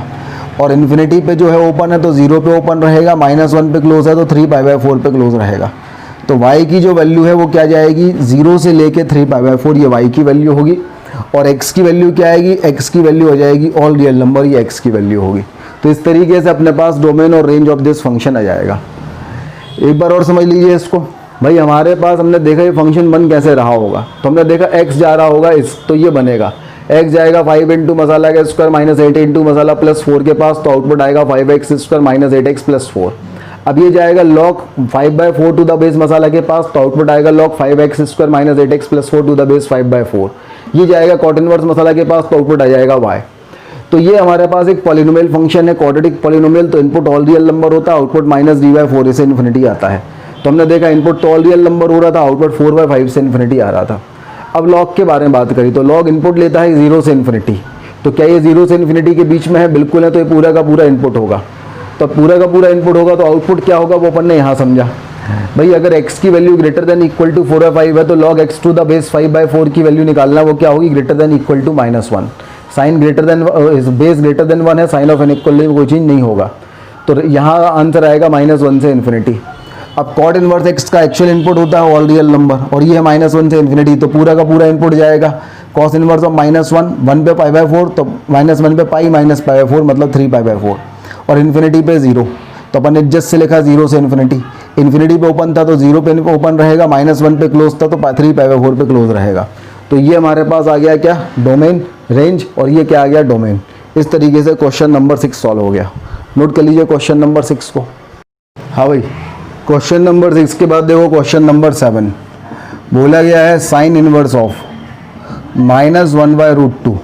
और इन्फिनिटी पे जो है ओपन है तो 0 पे ओपन रहेगा, -1 पे क्लोज है तो 3π/4 पे क्लोज रहेगा। तो y की जो वैल्यू है वो क्या जाएगी, 0 से लेके 3π/4 ये y की वैल्यू होगी, और x की वैल्यू क्या आएगी, x की वैल्यू हो जाएगी ऑल रियल नंबर, ये x की वैल्यू होगी। तो इस तरीके से अपने पास डोमेन और रेंज ऑफ दिस फंक्शन आ जाएगा। एक बार और समझ लीजिए इसको। भाई हमारे पास हमने देखा ये फंक्शन बन कैसे रहा होगा, तो हमने देखा x जा रहा होगा इस, तो ये बनेगा x जाएगा 5 इंटू मसाला का स्क्वायर माइनस 8 इंटू मसाला प्लस 4 के पास, तो आउटपुट आएगा 5x square minus 8x plus 4। अब ये जाएगा log 5/4 टू द बेस मसाला के पास, तो आउटपुट आएगा log 5x square minus 8x plus 4 to the base 5/4। ये जाएगा कॉट इनवर्स मसाला के पास, तो आउटपुट आ जाएगा y। तो ये हमारे पास एक पॉलिनोमियल फंक्शन है, क्वाड्रेटिक पॉलिनोमियल। तो इनपुट ऑल रियल नंबर होता है, आउटपुट माइनस d/4 से इन्फिनिटी आता है। तो हमने देखा इनपुट तो ऑल रियल नंबर हो रहा था, आउटपुट 4/5 से इन्फिनिटी आ रहा था। अब लॉग के बारे में बात करी तो लॉग इनपुट लेता है 0 से इन्फिनिटी। तो क्या ये 0 से इन्फिनिटी के बीच में है? बिल्कुल है। तो ये पूरा का पूरा इनपुट होगा। तो पूरा का पूरा इनपुट होगा तो आउटपुट क्या होगा वो अपन ने यहाँ समझा। भाई अगर x की value greater than equal to 4/5 है तो log x to the base 5/4 की वैल्यू निकालना, वो क्या होगी? Greater than equal to -1। Sign greater than base greater than 1 है, साइन ऑफ एन इक्वल कोई चेंज नहीं होगा। तो यहाँ आंसर आएगा -1 से इन्फिनिटी। अब कॉट इनवर्स x का एक्चुअल इनपुट होता है ऑल रियल नंबर, और ये है -1 से इन्फिनिटी, तो पूरा का पूरा इनपुट जाएगा कॉस इनवर्स ऑफ -1, 1 पे π/4, तो -1 पे पाई माइनस π/4 मतलब 3π/4, और इन्फिनिटी पे 0। तो अपन ने जस्ट से लिखा 0 से इन्फिनिटी। इन्फिनिटी पे ओपन था तो 0 पे ओपन रहेगा, -1 पे क्लोज था तो 3π/4 पे क्लोज रहेगा। तो ये हमारे पास आ गया क्या? डोमेन, रेंज, और ये क्या आ गया? डोमेन। इस तरीके से क्वेश्चन नंबर 6 सॉल्व हो गया। नोट कर लीजिए क्वेश्चन नंबर 6 को। हाँ भाई, क्वेश्चन नंबर 6 के बाद देखो क्वेश्चन नंबर 7। बोला गया है साइन इनवर्स ऑफ -1/√2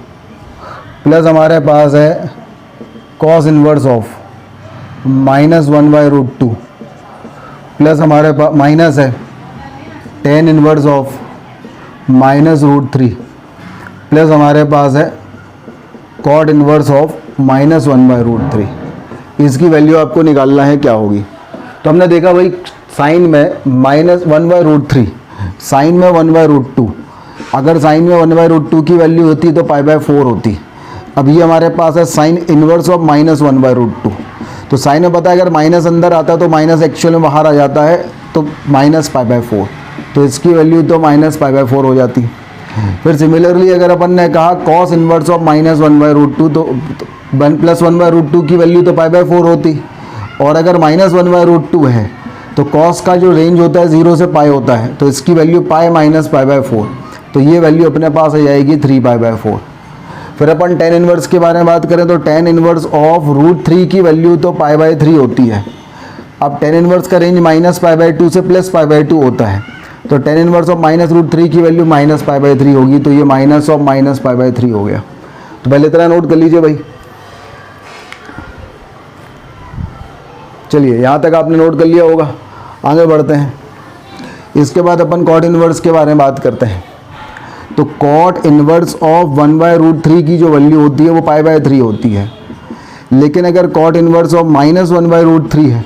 प्लस हमारे पास है कॉस इनवर्स ऑफ -1/√2 प्लस हमारे पास माइनस है टेन इनवर्स ऑफ -√3 प्लस हमारे पास है कॉट इनवर्स ऑफ -1/√3। इसकी वैल्यू आपको निकालना है क्या होगी। तो हमने देखा भाई साइन में -1/√3, साइन में 1/√2, अगर साइन में 1/√2 की वैल्यू होती तो π/4 होती। अब ये हमारे पास है साइन इनवर्स ऑफ -1/√2। तो साइन में पता है अगर माइनस अंदर आता तो माइनस एक्चुअल में बाहर आ जाता है, तो -π/4, तो इसकी वैल्यू तो -π/4 हो जाती। फिर सिमिलरली अगर अपन ने कहा कॉस इनवर्स ऑफ -1/√2 तो +1/√2 की वैल्यू तो π/4 होती, और अगर -1/√2 है तो कॉस का जो रेंज होता है 0 से पाई होता है, तो इसकी वैल्यू पाई माइनस π/4, तो ये वैल्यू अपने पास आ जाएगी 3π/4। फिर अपन टेन इनवर्स के बारे में बात करें तो टेन इनवर्स ऑफ √3 की वैल्यू तो π/3 होती है। अब टेन इनवर्स का रेंज -π/2 से +π/2 होता है, तो टेन इनवर्स ऑफ -√3 की वैल्यू -π/3 होगी, तो ये माइनस ऑफ -π/3 हो गया। तो पहले तरह नोट कर लीजिए भाई। चलिए यहाँ तक आपने नोट कर लिया होगा, आगे बढ़ते हैं। इसके बाद अपन कॉट इनवर्स के बारे में बात करते हैं। तो कॉट इनवर्स ऑफ 1/√3 की जो वैल्यू होती है वो π/3 होती है, लेकिन अगर कॉट इनवर्स ऑफ -1/√3 है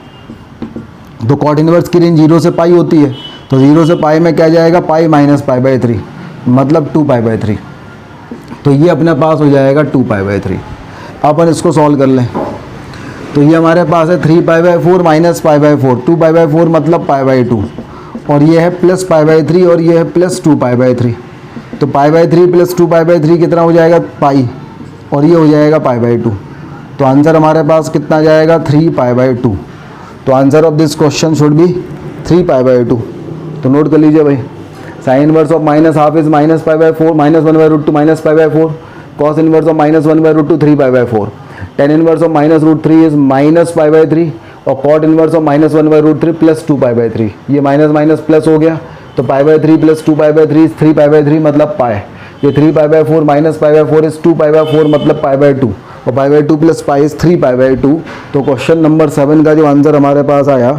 तो कॉट इनवर्स की रेंज 0 से पाई होती है, तो 0 से पाई में क्या जाएगा? पाई माइनस π/3 मतलब 2π/3, तो ये अपने पास हो जाएगा 2π/3। अपन इसको सॉल्व कर लें तो ये हमारे पास है 3π/4 माइनस π/4, 2π/4 मतलब π/2, और ये है प्लस π/3 और ये है प्लस 2π/3, तो π/3 प्लस 2π/3 कितना हो जाएगा? पाई, और ये हो जाएगा π/2। तो आंसर हमारे पास कितना जाएगा? 3π/2। तो answer of this question should be 3π/2। तो नोट कर लीजिए भाई, sine inverse of -½ is -π/4 -1/√2 -π/4, cos inverse of -1/√2 3π/4, tan inverse of -√3 is -π/3, और कॉट इनवर्स ऑफ -1/√3 प्लस 2π/3, ये माइनस माइनस प्लस हो गया, तो π/3 प्लस 2π/3 इज 3π/3 मतलब पाई, ये 3π/4 माइनस π/4 इज 2π/4 मतलब π/2, और π/2 प्लस पाई इज 3π/2। तो क्वेश्चन नंबर 7 का जो आंसर हमारे पास आया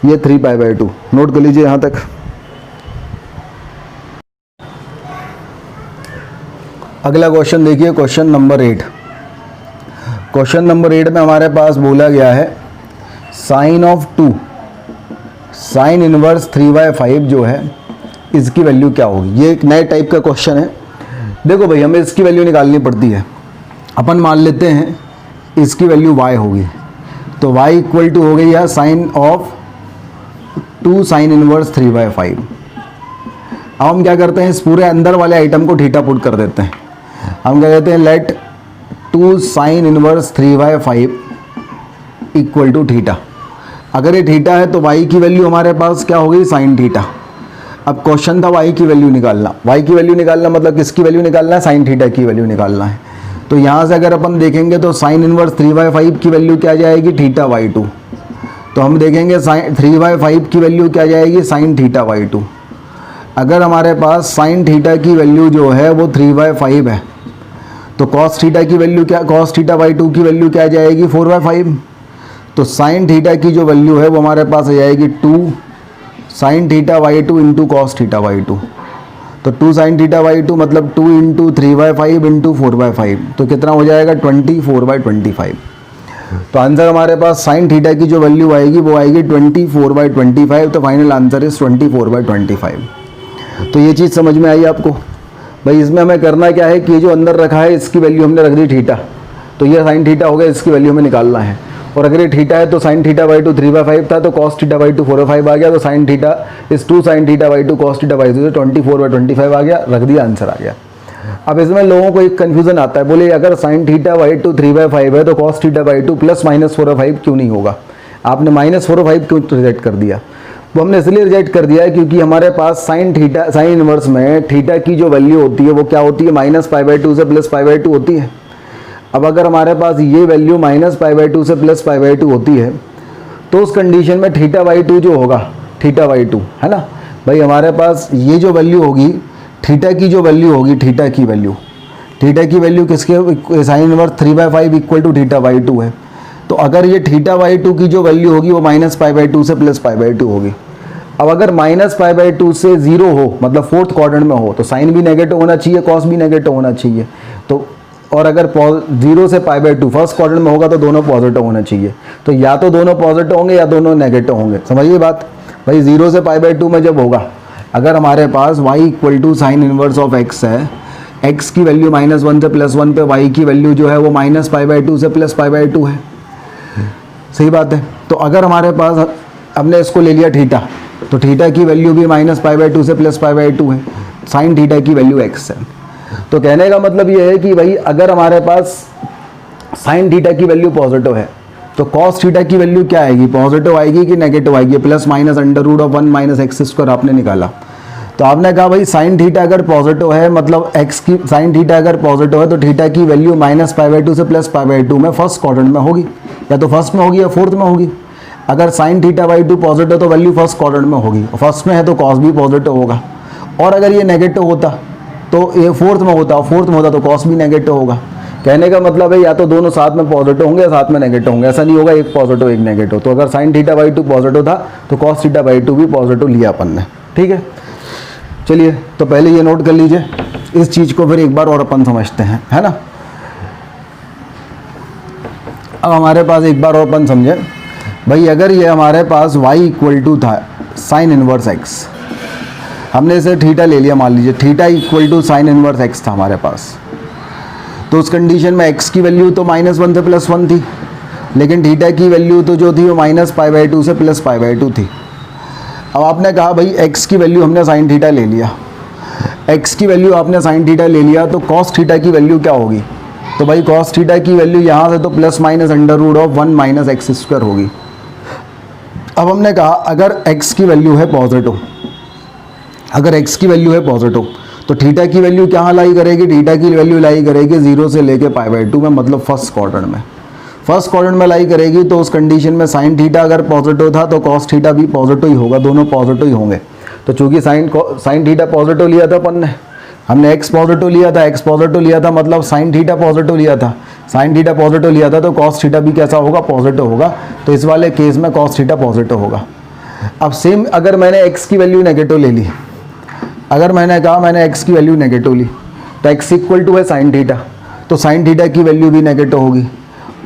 ये 3π/2। नोट कर लीजिए यहाँ तक। अगला क्वेश्चन देखिए, क्वेश्चन नंबर 8। क्वेश्चन नंबर 8 में हमारे पास बोला गया है साइन ऑफ 2 साइन इनवर्स 3/5 जो है इसकी वैल्यू क्या होगी। ये एक नए टाइप का क्वेश्चन है। देखो भाई, हमें इसकी वैल्यू निकालनी पड़ती है। अपन मान लेते हैं इसकी वैल्यू y होगी, तो y इक्वल टू हो गई है साइन ऑफ 2 साइन इनवर्स 3/5। अब हम क्या करते हैं, इस पूरे अंदर वाले आइटम को थीटा पुट कर देते हैं। हम क्या कहते हैं, let 2 sine inverse 3/5 equal to theta. अगर ये थीटा है तो y की वैल्यू हमारे पास क्या होगी, साइन थीटा। अब क्वेश्चन था y की वैल्यू निकालना, y की वैल्यू निकालना मतलब किसकी वैल्यू निकालना है, साइन थीटा की वैल्यू निकालना है। तो यहाँ से अगर अपन देखेंगे तो साइन इनवर्स 3/5 की वैल्यू क्या जाएगी, थीटा y2। तो हम देखेंगे साइन 3/5 की वैल्यू क्या जाएगी, साइन थीटा y2। अगर हमारे पास साइन थीटा की वैल्यू जो है वो 3/5 है तो कॉस थीटा की वैल्यू क्या, कॉस थीटा y2 की वैल्यू क्या जाएगी, 4/5। तो साइन थीटा की जो वैल्यू है वो हमारे पास आ जाएगी 2 sine theta y2 into cos theta y2। तो 2 साइन थीटा y2 मतलब 2 इंटू 3/5 इंटू 4/5, तो कितना हो जाएगा, 24/25। तो आंसर हमारे पास साइन थीटा की जो वैल्यू आएगी वो आएगी 24/25। तो फाइनल आंसर इज 24/25। तो ये चीज़ समझ में आई आपको। भाई इसमें हमें करना क्या है कि ये जो अंदर रखा है इसकी वैल्यू हमने रख दी थीटा, तो ये साइन थीटा हो गया, इसकी वैल्यू हमें निकालना है। और अगर ये थीटा है तो साइन थीटा y2 3/5 था, तो कॉस थीटा y2 4/5 आ गया। तो साइन थीटा इस 2 sine theta y2 cos theta y2 से 24/25 आ गया, रख दिया, आंसर आ गया। अब इसमें लोगों को एक कन्फ्यूजन आता है, बोले अगर साइन थीटा y2 3/5 है तो cos theta y2 plus minus 4/5 क्यों नहीं होगा, आपने माइनस 4/5 क्यों रिजेक्ट कर दिया। वो हमने इसलिए रिजेक्ट कर दिया है क्योंकि हमारे पास साइन थीटा, साइन इनवर्स में थीटा की जो वैल्यू होती है वो क्या होती है, -π/2 से +π/2 होती है। अब अगर हमारे पास ये वैल्यू -π/2 से +π/2 होती है तो उस कंडीशन में थीटा y2 जो होगा, थीटा y2 है ना भाई, हमारे पास ये जो वैल्यू होगी थीटा की जो वैल्यू होगी, थीटा की वैल्यू किसके, sine inverse 3/5 equal to theta y2 है। तो अगर ये थीटा y2 की जो वैल्यू होगी वो -π/2 से +π/2 होगी। अब अगर -π/2 से 0 हो मतलब फोर्थ क्वाड्रेंट में हो तो साइन भी नेगेटिव होना चाहिए, कॉस भी नेगेटिव होना चाहिए। तो और अगर 0 से π/2 फर्स्ट क्वाड्रेंट में होगा तो दोनों पॉजिटिव होना चाहिए। तो या तो दोनों पॉजिटिव होंगे या दोनों नेगेटिव होंगे, समझिए बात। भाई 0 से π/2 में जब होगा, अगर हमारे पास y equal to sine inverse of x है, x की वैल्यू -1 से +1 पे y की वैल्यू जो है वो -π/2 से +π/2 है, सही बात है। तो अगर हमारे पास हमने इसको ले लिया थीटा, तो थीटा की वैल्यू भी -π/2 से +π/2 है, साइन थीटा की वैल्यू x है। तो कहने का मतलब ये है कि भाई अगर हमारे पास साइन थीटा की वैल्यू पॉजिटिव है तो कॉस थीटा की वैल्यू क्या आएगी, पॉजिटिव आएगी कि नेगेटिव आएगी, ±√1 - x² आपने निकाला। तो आपने कहा भाई साइन थीटा अगर पॉजिटिव है मतलब x की साइन थीटा अगर पॉजिटिव है तो थीटा की वैल्यू -π/2 से +π/2 में फर्स्ट क्वाड्रेंट में होगी, या तो फर्स्ट में होगी या फोर्थ में होगी। अगर साइन थीटा y2 पॉजिटिव तो वैल्यू फर्स्ट क्वाड्रेंट में होगी, फर्स्ट में है तो कॉस भी पॉजिटिव होगा। और अगर ये नेगेटिव होता तो ये फोर्थ में होता तो कॉस भी नेगेटिव होगा। कहने का मतलब है या तो दोनों साथ में पॉजिटिव होंगे या साथ में नेगेटिव होंगे, ऐसा नहीं होगा एक पॉजिटिव एक नेगेटिव। तो अगर साइन थीटा y2 पॉजिटिव था तो कॉस थीटा y2 भी पॉजिटिव लिया अपन ने, ठीक है। चलिए तो पहले ये नोट कर लीजिए, इस चीज़ को फिर एक बार और अपन समझते हैं, है ना। अब हमारे पास एक बार और अपन समझे भाई, अगर ये हमारे पास y इक्वल टू था साइन इनवर्स x, हमने इसे थीटा ले लिया, मान लीजिए theta equal to sine inverse x था हमारे पास, तो उस कंडीशन में x की वैल्यू तो -1 से +1 थी, लेकिन थीटा की वैल्यू तो जो थी वो -π/2 से +π/2 थी। अब आपने कहा भाई x की वैल्यू हमने साइन थीटा ले लिया, x की वैल्यू आपने साइन थीटा ले लिया तो कॉस थीटा की वैल्यू क्या होगी, तो भाई कॉस थीटा की वैल्यू यहाँ से तो ±√1 - x² होगी। अब हमने कहा अगर x की वैल्यू है पॉजिटिव, अगर x की वैल्यू है पॉजिटिव तो थीटा की वैल्यू कहाँ लाई करेगी, थीटा की वैल्यू लाई करेगी 0 से लेके π/2 में, मतलब फर्स्ट क्वाड्रेंट में। फर्स्ट क्वाड्रेंट में लाई करेगी तो उस कंडीशन में साइन थीटा अगर पॉजिटिव था तो कॉस थीटा भी पॉजिटिव ही होगा, दोनों पॉजिटिव ही होंगे। तो चूंकि साइन थीटा पॉजिटिव लिया था अपन ने, हमने x पॉजिटिव लिया था मतलब साइन थीटा पॉजिटिव लिया था, साइन थीटा पॉजिटिव लिया था तो कॉस थीटा भी कैसा होगा, पॉजिटिव होगा। तो इस वाले केस में कॉस थीटा पॉजिटिव होगा। अब सेम अगर मैंने x की वैल्यू नेगेटिव ले ली, अगर मैंने कहा मैंने x की वैल्यू नेगेटिव ली तो x इक्वल टू है साइन थीटा, तो साइन थीटा की वैल्यू भी नेगेटिव होगी,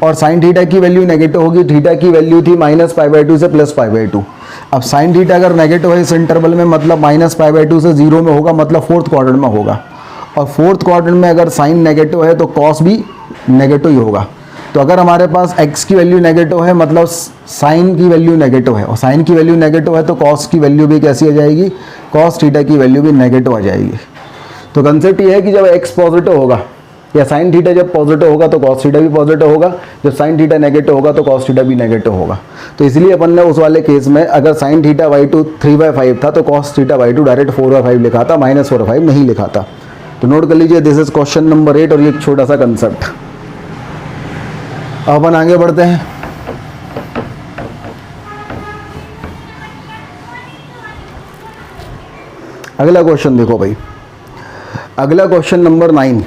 और साइन थीटा की वैल्यू नेगेटिव होगी, थीटा की वैल्यू थी -π/2 से +π/2। अब साइन थीटा अगर नेगेटिव है इस इंटरवल में मतलब -π/2 से 0 में होगा, मतलब फोर्थ क्वाड्रेंट में होगा, और फोर्थ क्वाड्रेंट में अगर साइन नेगेटिव है तो कॉस भी नेगेटिव ही होगा। तो अगर हमारे पास x की वैल्यू नेगेटिव है मतलब साइन की वैल्यू नेगेटिव है, और साइन की वैल्यू नेगेटिव है तो कॉस की वैल्यू भी कैसी आ जाएगी, कॉस थीटा की वैल्यू भी नेगेटिव आ जाएगी। तो कंसेप्ट ये है कि जब x पॉजिटिव होगा या साइन थीटा जब पॉजिटिव होगा तो कॉस थीटा भी पॉजिटिव होगा, जब साइन थीटा नेगेटिव होगा तो कॉस थीटा भी नेगेटिव होगा। तो इसलिए अपन ने उस वाले केस में अगर साइन थीटा बाई टू 3/5 था तो cos theta by two direct 4/5 लिखा था, -4/5 नहीं लिखा था। तो नोट कर लीजिए, दिस इज क्वेश्चन नंबर 8 और ये एक छोटा सा कंसेप्ट। अब अपन आगे बढ़ते हैं। अगला क्वेश्चन देखो भाई, अगला क्वेश्चन नंबर 9।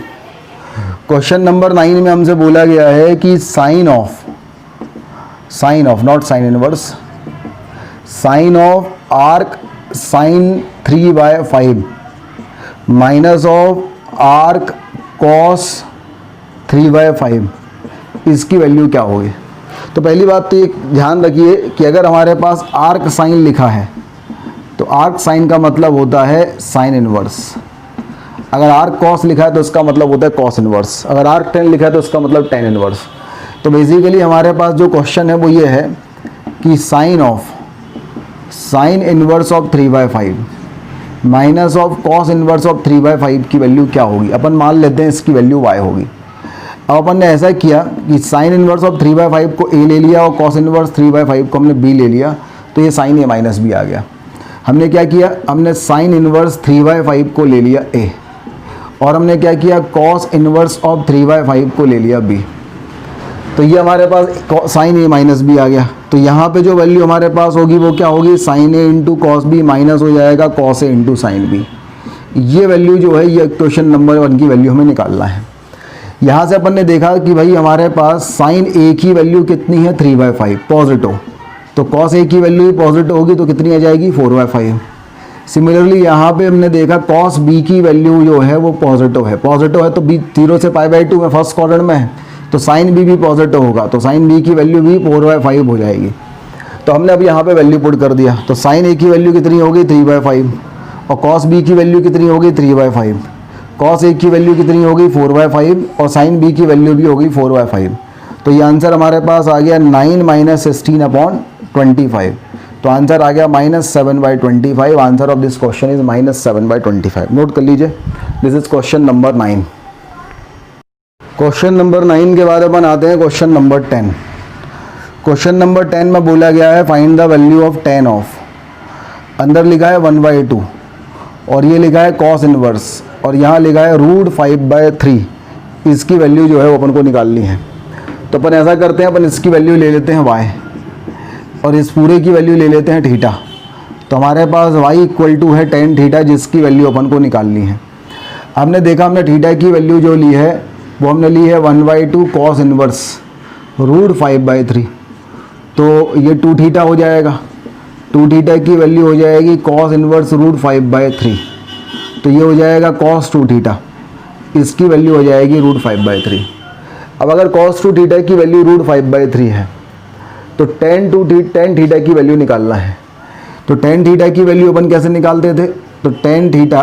क्वेश्चन नंबर 9 में हमसे बोला गया है कि sine of not sine inverse, sine of arc sine 3/5 minus of arc cos 3/5 इसकी वैल्यू क्या होगी। तो पहली बात तो ये ध्यान रखिए कि अगर हमारे पास आर्क साइन लिखा है तो आर्क साइन का मतलब होता है साइन इनवर्स। अगर आर्क कॉस लिखा है तो इसका मतलब होता है कॉस इनवर्स। अगर आर्क टेन लिखा है तो इसका मतलब टेन इनवर्स। तो बेसिकली हमारे पास जो क्वेश्चन है वो ये है कि sign inverse of 3/5 minus of cos inverse of 3/5 की वैल्यू क्या होगी। अपन मान लेते हैं इसकी वैल्यू y होगी। अब अपन ने ऐसा किया कि साइन इनवर्स ऑफ 3/5 को a ले लिया और कॉस इनवर्स 3/5 को हमने b ले लिया, तो ये साइन a माइनस b आ गया। हमने क्या किया, हमने साइन इनवर्स 3/5 को ले लिया a और हमने क्या किया, कॉस इनवर्स ऑफ 3/5 को ले लिया b। तो ये हमारे पास साइन a माइनस b आ गया। तो यहाँ पे जो वैल्यू हमारे पास होगी वो क्या होगी, sine a into cos b minus हो जाएगा cos a into sine b। ये वैल्यू जो है ये क्वेश्चन नंबर 1 की वैल्यू हमें निकालना है। यहाँ से अपन ने देखा कि भाई हमारे पास साइन a की वैल्यू कितनी है 3/5 पॉजिटिव, तो कॉस a की वैल्यू भी पॉजिटिव होगी तो कितनी आ जाएगी 4/5। सिमिलरली यहाँ पे हमने देखा कॉस b की वैल्यू जो है वो पॉजिटिव है तो b 0 से π/2 में फर्स्ट क्वाड्रेंट में है, तो साइन b भी पॉजिटिव होगा तो साइन b की वैल्यू भी 4/5 हो जाएगी। तो हमने अब यहाँ पे वैल्यू पुट कर दिया, तो साइन a की वैल्यू कितनी होगी 3/5 और कॉस b की वैल्यू कितनी होगी 3/5, कॉस a की वैल्यू कितनी होगी 4/5 और साइन b की वैल्यू भी होगी 4/5। तो ये आंसर हमारे पास आ गया 9 - 16/25। तो आंसर आ गया -7/25। Answer of this question is -7/25। Note कर लीजिए, this is question number 9। Question number 9 के बाद अपन आते हैं क्वेश्चन नंबर 10। क्वेश्चन नंबर 10 में बोला गया है find the value of tan of, अंदर लिखा है 1/2 और ये लिखा है कॉस इनवर्स और यहाँ लिखा है √5/3। इसकी वैल्यू जो है वो अपन को निकालनी है। तो अपन ऐसा करते हैं, अपन इसकी वैल्यू ले लेते हैं y और इस पूरे की वैल्यू ले लेते हैं थीटा। तो हमारे पास y इक्वल है tan थीटा जिसकी वैल्यू अपन को निकालनी है। हमने देखा हमने थीटा की वैल्यू जो ली है वो हमने ली है 1/2 कॉस इनवर्स √5/3। तो ये 2 थीटा हो जाएगा, 2 थीटा की वैल्यू हो जाएगी कॉस इनवर्स √5/3। तो ये हो जाएगा cos 2 थीटा, इसकी वैल्यू हो जाएगी √5/3। अब अगर cos 2 थीटा की वैल्यू √5/3 है तो tan थीटा की वैल्यू निकालना है। तो tan थीटा की वैल्यू अपन कैसे निकालते थे, तो tan थीटा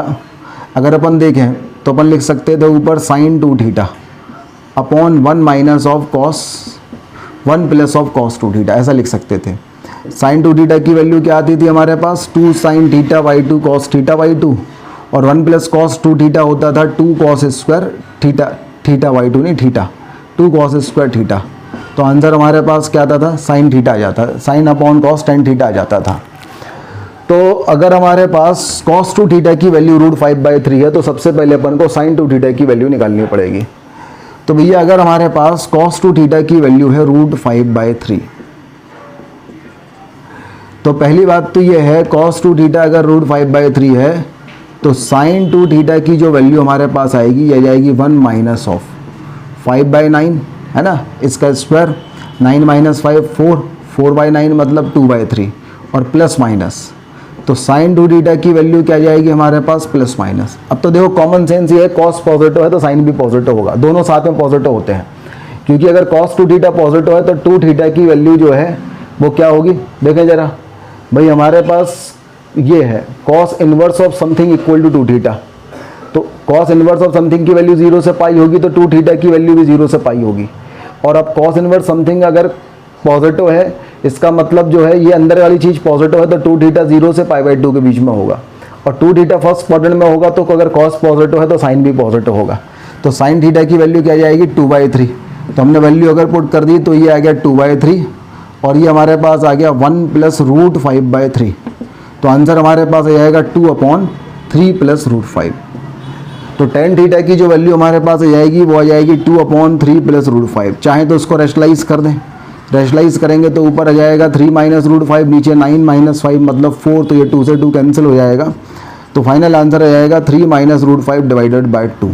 अगर अपन देखें तो अपन लिख सकते थे ऊपर sin 2 theta upon 1 minus of cos 1 plus of cos 2 theta, ऐसा लिख सकते थे। sin 2 थीटा की वैल्यू क्या आती थी हमारे पास 2 sin θ/2 cos θ/2 और 1 प्लस कॉस 2 थीटा होता था 2 cos स्क्वायर θ/2 नहीं थीटा 2 cos स्क्वायर थीटा। तो आंसर हमारे पास क्या आता था साइन थीटा आ जाता, sine upon cos tan theta आ जाता था। तो अगर हमारे पास cos 2 थीटा की वैल्यू √5/3 है तो सबसे पहले अपन को sin 2 थीटा की वैल्यू निकालनी पड़ेगी। तो भैया अगर हमारे पास cos 2 थीटा की वैल्यू है √5/3, तो पहली बात तो ये है cos 2 थीटा अगर √5/3 है तो sin 2 थीटा की जो वैल्यू हमारे पास आएगी ये जाएगी 1 माइनस ऑफ 5/9 है ना, इसका स्क्वायर 9 - 5 4/9 मतलब 2/3 और प्लस माइनस। तो sin 2 थीटा की वैल्यू क्या जाएगी हमारे पास प्लस माइनस। अब तो देखो कॉमन सेंस ये है cos पॉजिटिव है तो sin भी पॉजिटिव होगा, दोनों साथ में पॉजिटिव होते हैं। क्योंकि अगर cos 2 थीटा पॉजिटिव है तो 2 थीटा की वैल्यू जो है वो क्या होगी, देखें जरा भाई हमारे पास ये है cos inverse of something equal to 2 theta. तो cos इनवर्स ऑफ समथिंग की वैल्यू 0 से पाई होगी तो 2 थीटा की वैल्यू भी 0 से पाई होगी। और अब cos इनवर्स समथिंग अगर पॉजिटिव है इसका मतलब जो है ये अंदर वाली चीज़ पॉजिटिव है तो 2 थीटा 0 से π/2 के बीच में होगा और 2 थीटा फर्स्ट क्वाड्रेंट में होगा तो अगर cos पॉजिटिव है तो साइन भी पॉजिटिव होगा। तो साइन थीटा की वैल्यू क्या जाएगी 2/3। तो हमने वैल्यू अगर पुट कर दी तो ये आ गया 2/3 और ये हमारे पास आ गया 1 + √5/3। तो आंसर हमारे पास आ जाएगा 2/3 + √5। तो tan थीटा की जो वैल्यू हमारे पास आ जाएगी वो आ जाएगी 2/3 + √5। चाहे तो उसको रेशनलाइज कर दें, रेशनलाइज करेंगे तो ऊपर आ जाएगा 3 - √5, नीचे 9 - 5 मतलब 4, तो ये 2 से 2 कैंसिल हो जाएगा। तो फाइनल आंसर आ जाएगा 3 - √5 / 2।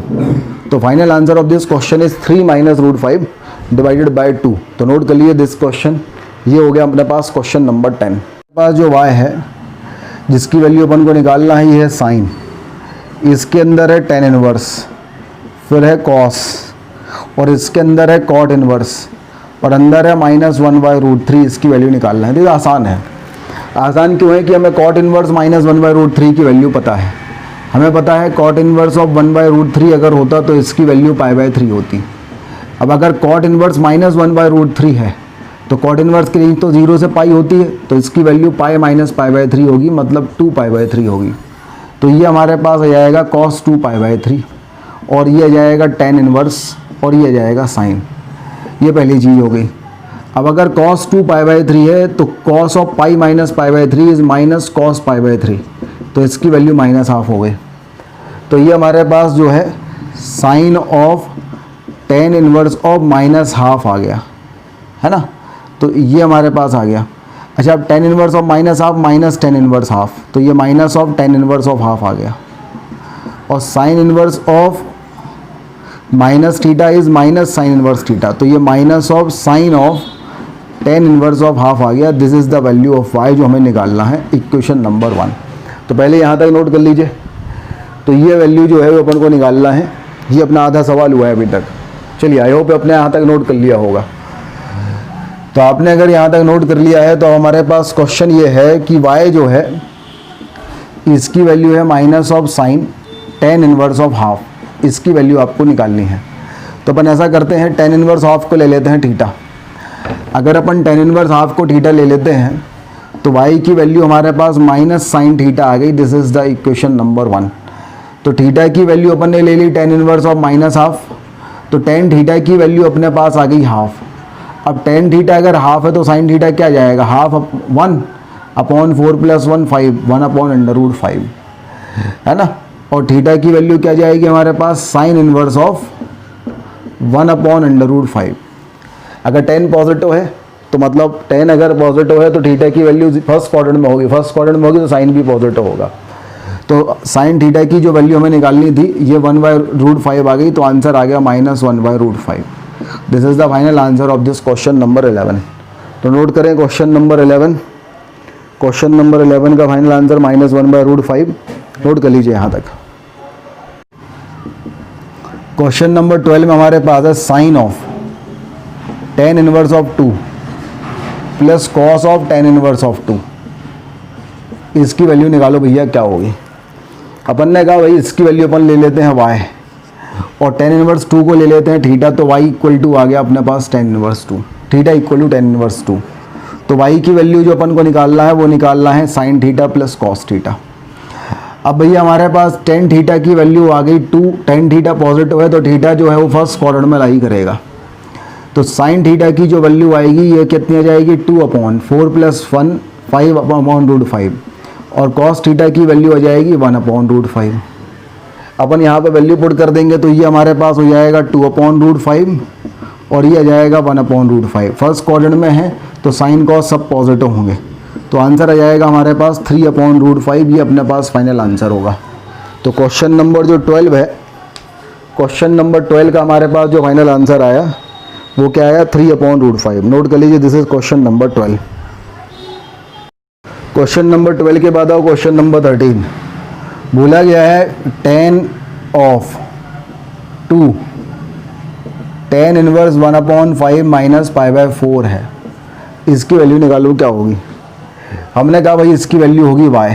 तो final answer of this question is 3 - √5 / 2। तो नोट कर लिए दिस क्वेश्चन। ये हो गया अपने पास क्वेश्चन नंबर 10। पास जो y है जिसकी वैल्यू अपन को निकालना है ये है साइन, इसके अंदर है tan इनवर्स, फिर है cos और इसके अंदर है cot इनवर्स और अंदर है -1/√3। इसकी वैल्यू निकालना है। देखिए आसान है। आसान क्यों है कि हमें cot इनवर्स -1/√3 की वैल्यू पता है। हमें पता है cot इनवर्स ऑफ 1/√3 अगर होता तो इसकी वैल्यू π/3 होती। अब अगर cot इनवर्स -1/√3 है तो cot इनवर्स की रेंज तो 0 से पाई होती है, तो इसकी वैल्यू π - π/3 होगी, मतलब 2π/3 होगी। तो ये हमारे पास आ जाएगा cos 2π/3 और ये आ जाएगा tan इनवर्स और ये आ जाएगा साइन। ये पहली चीज़ हो गई। अब अगर cos 2π/3 है तो cos ऑफ π - π/3 इज -cos π/3, तो इसकी वैल्यू -½ हो गई। तो ये हमारे पास जो है sign of tan inverse of -½ आ गया, है ना। तो ये हमारे पास आ गया। अच्छा, अब tan inverse of -½ minus tan inverse ½ तो ये minus of tan inverse of ½ आ गया। और sine inverse of -θ is minus sine inverse θ, तो ये minus of sine of tan inverse of ½ आ गया। This is the value of y जो हमें निकालना है इक्वेशन नंबर 1। तो पहले यहाँ तक नोट कर लीजिए। तो ये वैल्यू जो है वो अपन को निकालना है। ये अपना आधा सवाल हुआ है अभी तक। चलिए, आई होप अपने यहाँ तक नोट कर लिया होगा। तो आपने अगर यहाँ तक नोट कर लिया है तो हमारे पास क्वेश्चन ये है कि y जो है इसकी वैल्यू है minus of sign tan inverse of ½ इसकी वैल्यू आपको निकालनी है। तो अपन ऐसा करते हैं, tan इनवर्स ½ को ले लेते हैं थीटा। अगर अपन tan इनवर्स ½ को थीटा ले लेते हैं तो y की वैल्यू हमारे पास माइनस साइन थीटा आ गई। This is the equation number 1। तो थीटा की वैल्यू अपन ने ले ली tan इनवर्स ऑफ -½ तो tan थीटा की वैल्यू अपने पास आ गई ½ अब tan थीटा अगर ½ है तो साइन थीटा क्या जाएगा, ½ 1/4 + 1 5 1/√5, है ना। और थीटा की वैल्यू क्या जाएगी हमारे पास, साइन इनवर्स ऑफ 1/√5। अगर tan पॉजिटिव है तो मतलब tan अगर पॉजिटिव है तो थीटा की वैल्यू फर्स्ट क्वाड्रेंट में होगी, फर्स्ट क्वाड्रेंट में होगी तो साइन भी पॉजिटिव होगा। तो साइन थीटा की जो वैल्यू हमें निकालनी थी ये 1/√5 आ गई। तो आंसर आ गया -1/√5। This is the final answer of this question number 11। तो नोट करें क्वेश्चन नंबर 11। क्वेश्चन नंबर 11 का फाइनल आंसर -1/√5। नोट कर लीजिए यहाँ तक। क्वेश्चन नंबर 12 में हमारे पास है sign of tan inverse of 2 plus cos of tan inverse of 2। इसकी वैल्यू निकालो भैया क्या होगी। अपन ने कहा भाई इसकी वैल्यू अपन ले लेते हैं y और tan इनवर्स 2 को ले लेते हैं थीटा। तो y = आ गया अपने पास tan inverse 2, theta = tan inverse 2। तो y की वैल्यू जो अपन को निकालना है वो निकालना है sine theta plus cos theta. अब भैया हमारे पास tan थीटा की वैल्यू आ गई 2। tan थीटा पॉजिटिव है तो थीटा जो है वो फर्स्ट क्वाड्रेंट में लाई करेगा। तो साइन थीटा की जो वैल्यू आएगी ये कितनी आ जाएगी, 2/4 + 1 5/√5 और कॉस थीटा की वैल्यू आ जाएगी 1/√5। अपन यहाँ पे वैल्यू पुट कर देंगे तो ये हमारे पास हो जाएगा 2/√5 और ये आ जाएगा 1/√5। फर्स्ट क्वाड्रेंट में है तो साइन कॉस सब पॉजिटिव होंगे। तो आंसर आ जाएगा हमारे पास 3/√5। ये अपने पास फाइनल आंसर होगा। तो क्वेश्चन नंबर जो 12 है, क्वेश्चन नंबर 12 का हमारे पास जो फाइनल आंसर आया वो क्या आया, 3/√5। नोट कर लीजिए, this is question number 12। Question number 12 के बाद आओ क्वेश्चन नंबर 13। बोला गया है tan of 2 tan inverse 1/5 minus π/4 है। इसकी वैल्यू निकालो क्या होगी। हमने कहा भाई इसकी वैल्यू होगी y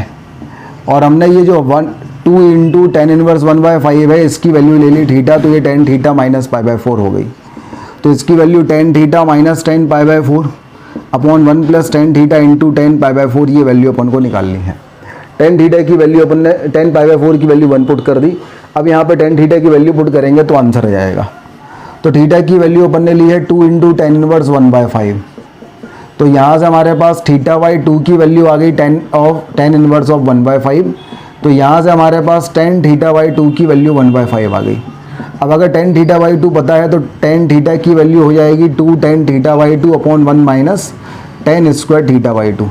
और हमने ये जो 2 × tan इनवर्स 1/5 है इसकी वैल्यू ले ली थीटा। तो ये tan थीटा माइनस π/4 हो गई। तो इसकी value tan theta minus tan π/4 upon 1 + tan theta × tan π/4। ये वैल्यू अपन को निकालनी है। tan थीटा की वैल्यू अपन ने tan π/4 की वैल्यू 1 पुट कर दी। अब यहाँ पे टेन थीटा की वैल्यू पुट करेंगे तो आंसर आ जाएगा। तो थीटा की वैल्यू अपन ने ली है 2 इंटू टेन इनवर्स 1/5। तो यहाँ से हमारे पास थीटा बाई 2 की वैल्यू आ गई टेन इनवर्स ऑफ 1/5। तो यहाँ से हमारे पास टेन थीटा बाई 2 की वैल्यू 1/5 आ गई। अब अगर टेन थीटा बाई 2 पता है तो टेन थीटा की वैल्यू हो जाएगी 2 tan theta by 2 upon 1 minus ten square theta by 2।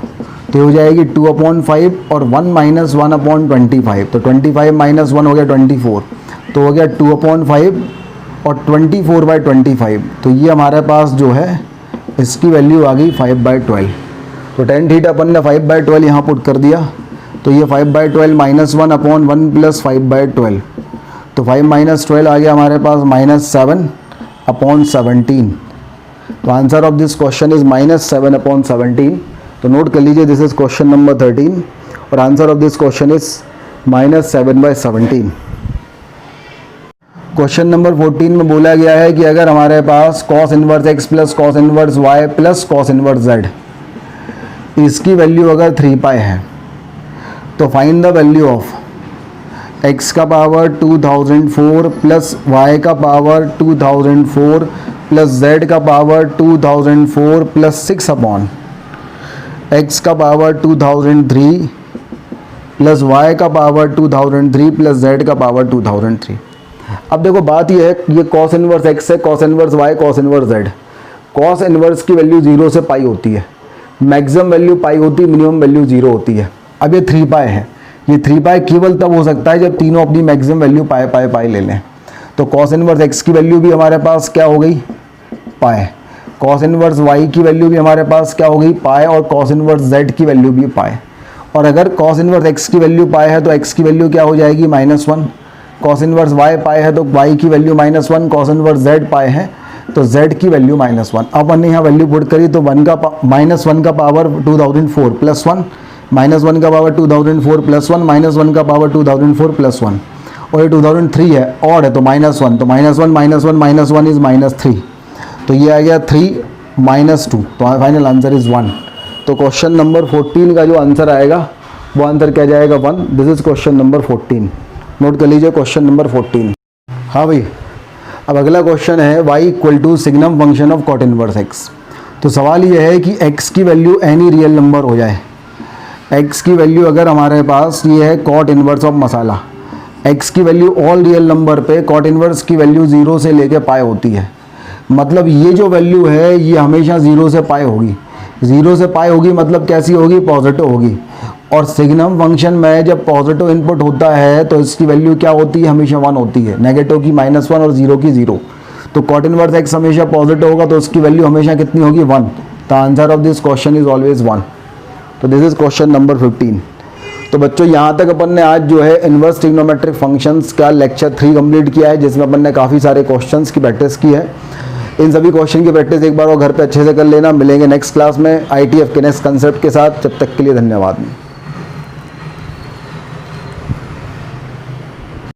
तो हो जाएगी 2/5 और 1 माइनस 1/25। तो 25 माइनस 1 हो गया 24। तो हो गया 2/5 और 24/25। तो ये हमारे पास जो है इसकी वैल्यू आ गई 5/12। तो टेन थीटा अपन ने 5/12 यहाँ पुट कर दिया। तो ये 5/12 माइनस 1/1 प्लस 5/12। तो 5 माइनस 12 आ गया हमारे पास -7/17। तो answer of this question is -7/17। तो नोट कर लीजिए दिस इज क्वेश्चन नंबर 13 और answer of this question is -7/17। Question number 14 में बोला गया है कि अगर हमारे पास cos inverse x plus cos inverse y plus cos inverse z, इसकी वैल्यू अगर 3 पाई है तो find the value of x का पावर 2004 प्लस y का पावर 2004 प्लस z का पावर 2004 प्लस 6 अपॉन x का पावर 2003 प्लस y का power 2003 plus z का पावर 2003। अब देखो बात यह है, ये कॉस इनवर्स x है, cos inverse y, cos inverse z। Cos inverse की वैल्यू 0 से पाई होती है, मैक्सिमम वैल्यू पाई होती है, मिनिमम वैल्यू 0 होती है। अब ये 3 पाई है, ये 3 पाई केवल तब हो सकता है जब तीनों अपनी मैक्सिमम वैल्यू पाई ले लें। तो कॉस इनवर्स x की वैल्यू भी हमारे पास क्या हो गई, पाई। कॉस इनवर्स y की वैल्यू भी हमारे पास क्या हो गई, पाई। और कॉस इनवर्स z की वैल्यू भी पाई। और अगर कॉस इनवर्स x की वैल्यू पाई है तो x की वैल्यू क्या हो जाएगी, -1। कॉस इनवर्स y पाई है तो y की वैल्यू -1। कॉस इनवर्स z पाई है तो z की वैल्यू -1। अब हमने यहाँ वैल्यू पुट करी तो -1 का पावर 2004 प्लस 1, -1 का पावर 2004 प्लस 1, -1 का पावर 2004 प्लस 1। और ये 2003 है, ऑड है तो -1। तो -1 इज -3। तो ये आ गया 3 -2। तो फाइनल आंसर इज 1। तो क्वेश्चन नंबर 14 का जो आंसर आएगा वो आंसर क्या जाएगा, 1। This is question number 14। Note कर लीजिए क्वेश्चन नंबर 14। हाँ भाई, अब अगला क्वेश्चन है y equal to signum function of cot inverse x। तो सवाल ये है कि x की वैल्यू एनी रियल नंबर हो जाए। x की वैल्यू अगर हमारे पास ये है कॉट इनवर्स ऑफ मसाला, x की वैल्यू ऑल रियल नंबर पे कॉट इनवर्स की वैल्यू 0 से लेके पाई होती है। मतलब ये जो वैल्यू है ये हमेशा 0 से पाई होगी। 0 से पाई होगी मतलब कैसी होगी, पॉजिटिव होगी। और सिग्नम फंक्शन में जब पॉजिटिव इनपुट होता है तो इसकी वैल्यू क्या होती है, हमेशा 1 होती है। नेगेटिव की -1 और 0 की 0। तो कॉट इनवर्स x हमेशा पॉजिटिव होगा तो उसकी वैल्यू हमेशा कितनी होगी, 1। The answer of this question is always 1। तो दिस इज क्वेश्चन नंबर 15। तो बच्चों यहाँ तक अपन ने आज जो है इन्वर्स ट्रिग्नोमेट्रिक फंक्शंस का लेक्चर 3 कंप्लीट किया है, जिसमें अपन ने काफ़ी सारे क्वेश्चंस की प्रैक्टिस की है। इन सभी क्वेश्चन की प्रैक्टिस एक बार और घर पे अच्छे से कर लेना। मिलेंगे नेक्स्ट क्लास में ITF के नेक्स्ट कंसेप्ट के साथ। जब तक के लिए धन्यवाद।